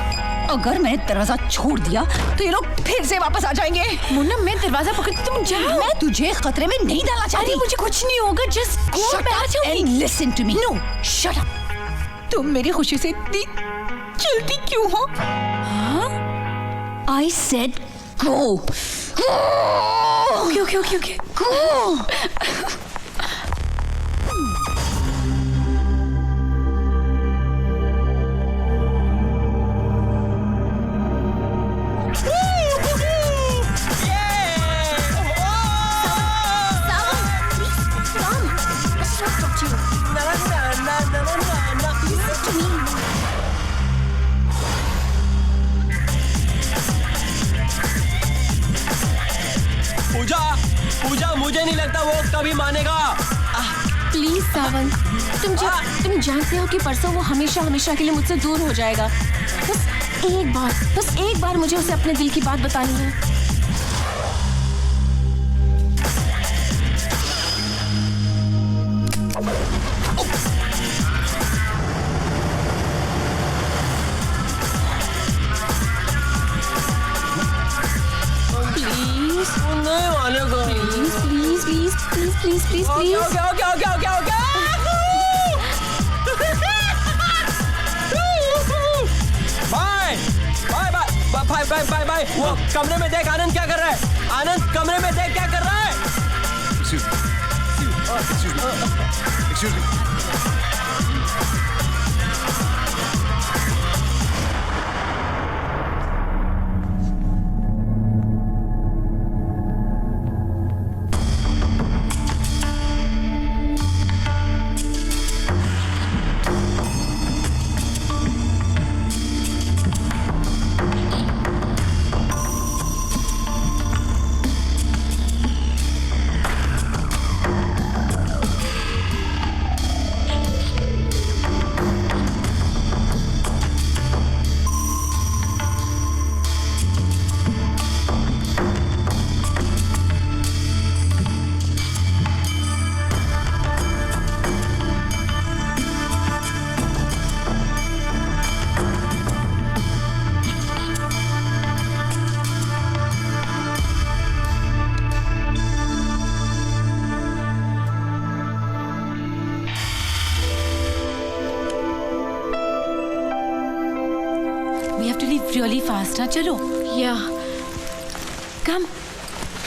अगर मैंने दरवाजा छोड़ दिया तो ये लोग फिर से वापस आ जाएंगे. मोना, मैं दरवाजा पकड़ती, तुम जाओ. मैं तुझे खतरे में नहीं डालना चाहती. अरे मुझे कुछ नहीं होगा. Just go. Shut up and listen to me. No, shut up. तुम मेरी खुशी से इतनी चिढ़ती क्यों हो? I said go. Okay. Go. पूजा, मुझे नहीं लगता वो कभी मानेगा. प्लीज सावन, तुम जानते हो कि परसों वो हमेशा के लिए मुझसे दूर हो जाएगा. बस एक बार मुझे उसे अपने दिल की बात बतानी है. Please. Okay. Bye. वो कमरे में देख आनंद क्या कर रहा है. आनंद कमरे में देख क्या कर रहा है. Excuse me. फास्ट ना चलो. Yeah. Come.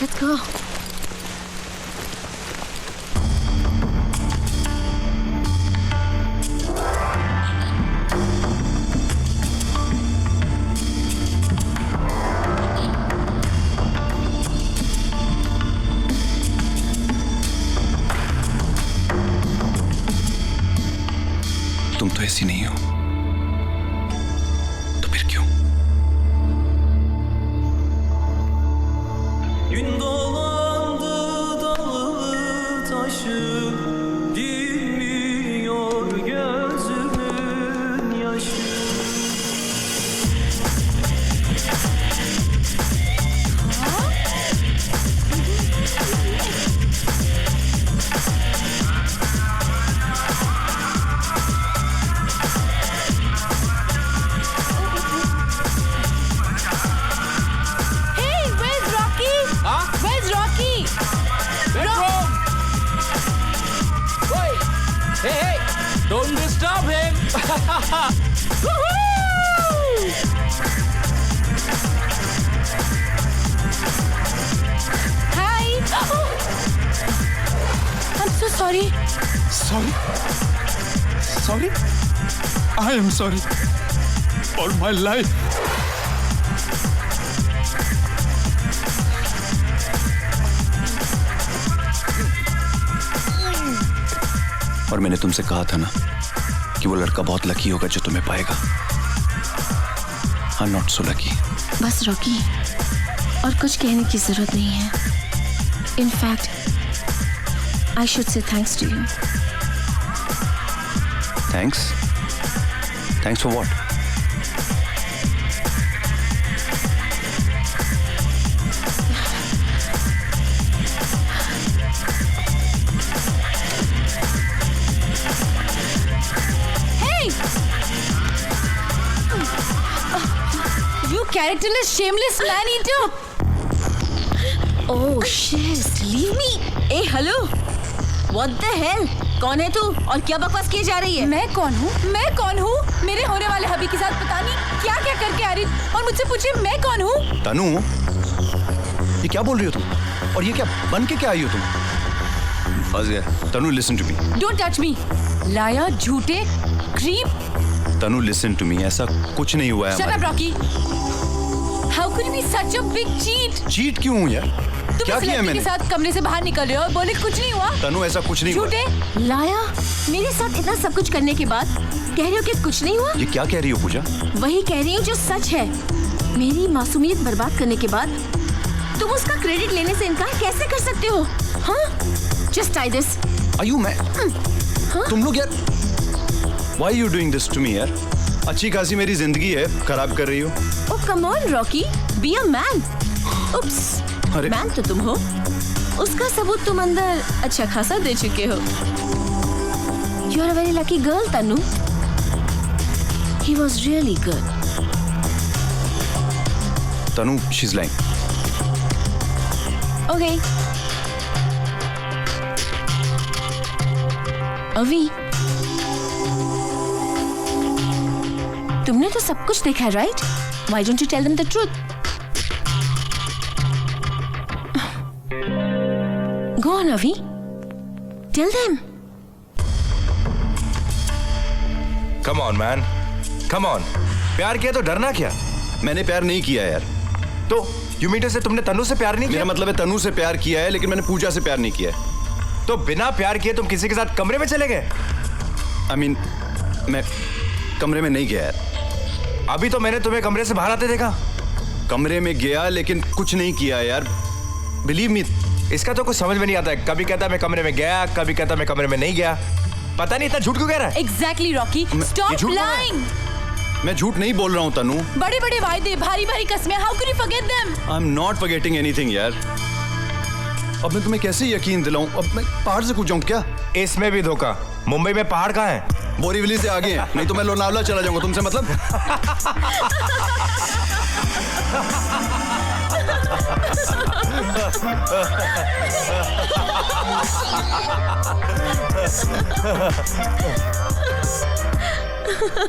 Let's go. तुम तो ऐसी नहीं हो, तो फिर क्यों? Gün dolandı dalı taşı, dinmiyor gözümün yaşı. Hey, where's Rocky? Where's Rocky? Bedroom! Wait! Hey, hey! Don't disturb him! Woohoo! Hi. I'm so sorry. Sorry? Sorry? I am sorry. For my life. और मैंने तुमसे कहा था ना कि वो लड़का बहुत लकी होगा जो तुम्हें पाएगा. I am not so lucky. बस रॉकी, और कुछ कहने की जरूरत नहीं है. In fact I should say thanks to you. Thanks? Thanks for what? Hey! You characterless, shameless man-eater! Oh shit! Leave me! Hey, hello! What the hell? कौन है तू और क्या बकवास किए जा रही है? मैं कौन हूँ? मैं कौन हूँ? मेरे होने वाले हबी के साथ पता नहीं क्या क्या करके आ रही और मुझसे पूछे मैं कौन हूँ? तनु, ये क्या बोल रही हो तुम? और ये क्या बन के क्या आई हो तुम? फंस गया. Tanu, listen to me. Don't touch me! लाया, झूठे, creep! Tanu, listen to me. ऐसा कुछ नहीं हुआ है. Shut up, Rocky! How could you be such a big cheat? Cheat क्यों हूँ यार? तुम क्या इस किया लड़की मैंने? के साथ कमरे से बाहर निकल रहे हो और बोले कुछ नहीं हुआ? तनु, ऐसा कुछ नहीं हुआ. झूठे? लाया, मेरे साथ इतना सब कुछ करने के बाद कह रहे हो कि कुछ नहीं हुआ? ये क्या कह रही हो पूजा? वही कह रही हूँ जो सच है. मेरी मासूमियत बर्बाद करने के बाद तुम उसका क्रेडिट लेने से इनकार कैसे कर सकते हो? हाँ? Just try this. आयु मैं? तुम लोग यार, Why are you doing this to me यार? अच्छी खासी मेरी जिंदगी है, खराब कर रही हो. Oh come on, Rocky, be a man. Oops, man तो तुम हो. उसका सबूत तुम अंदर अच्छा खासा दे चुके हो. You are a very lucky girl, Tanu. He was really good. Tanu, she's lying. Okay. अवी, तुमने तो सब कुछ देखा है, right? Why don't you tell them the truth? Go on, Avi. Tell them. Come on, man. Come on. प्यार किया तो डरना क्या? मैंने प्यार नहीं किया यार. तो यू मीन टू से तुमने तनु से प्यार नहीं किया? मेरा मतलब है तनु से प्यार किया है, लेकिन मैंने पूजा से प्यार नहीं किया है. तो बिना प्यार किए तुम किसी के साथ कमरे में चले गए? I mean, मैं कमरे में नहीं गया यार. अभी तो मैंने तुम्हें कमरे से बाहर आते देखा. कमरे में गया लेकिन कुछ नहीं किया यार. Believe me. इसका तो कुछ समझ में नहीं आता है. कभी कहता मैं कमरे में गया, कभी कहता मैं कमरे में नहीं गया. पता नहीं इतना झूठ क्यों कह रहा है? Exactly, Rocky. Stop lying. मैं झूठ नहीं बोल रहा हूँ तनु. बड़े बड़े वायदे, भारी भारी कस्में. How could you forget them? I'm not forgetting anything यार. अब मैं तुम्हें कैसे यकीन दिलाऊं? अब मैं पहाड़ से कूद जाऊं क्या? इसमें भी धोखा. मुंबई में पहाड़ कहाँ है? बोरीवली से आगे हैं. नहीं तो मैं लोनावला चला जाऊंगा. तुमसे मतलब?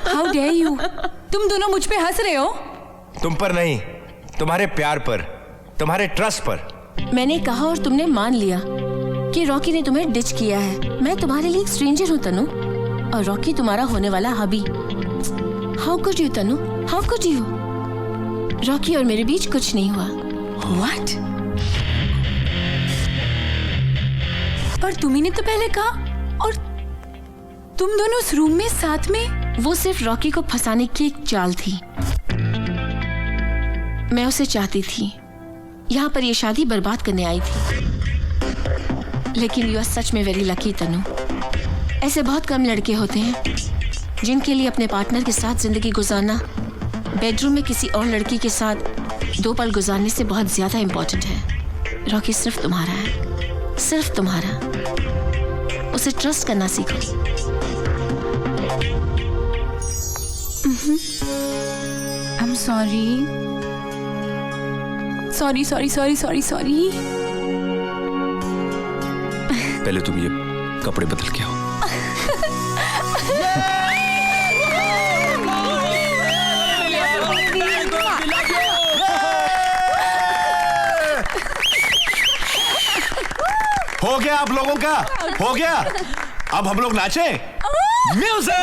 How dare you? तुम दोनों मुझ पे हंस रहे हो? तुम पर नहीं, तुम्हारे प्यार पर, तुम्हारे ट्रस्ट पर। मैंने कहा और तुमने मान लिया कि रॉकी ने तुम्हें डिच किया है। मैं तुम्हारे लिए एक स्ट्रेंजर हूँ तनु, और रॉकी तुम्हारा होने वाला hubby. How could you Tanu, how could you? Rocky और मेरे बीच कुछ नहीं हुआ। What? पर तुम्ही ने तो पहले कहा, और तुम दोनों उस रूम में साथ में। वो सिर्फ रॉकी को फंसाने की एक चाल थी। मैं उसे चाहती थी, यहाँ पर ये शादी बर्बाद करने आई थी। लेकिन यू आर सच में वेरी लकी तनु। ऐसे बहुत कम लड़के होते हैं जिनके लिए अपने पार्टनर के साथ जिंदगी गुजारना बेडरूम में किसी और लड़की के साथ 2 पल गुजारने से बहुत ज्यादा इंपॉर्टेंट है। रॉकी सिर्फ तुम्हारा है, सिर्फ तुम्हारा। उसे ट्रस्ट करना सीखो। I'm sorry. Sorry. पहले तुम ये कपड़े बदल के आओ। हो गया आप लोगों का, हो गया। अब हम लोग नाचें। म्यूजिक।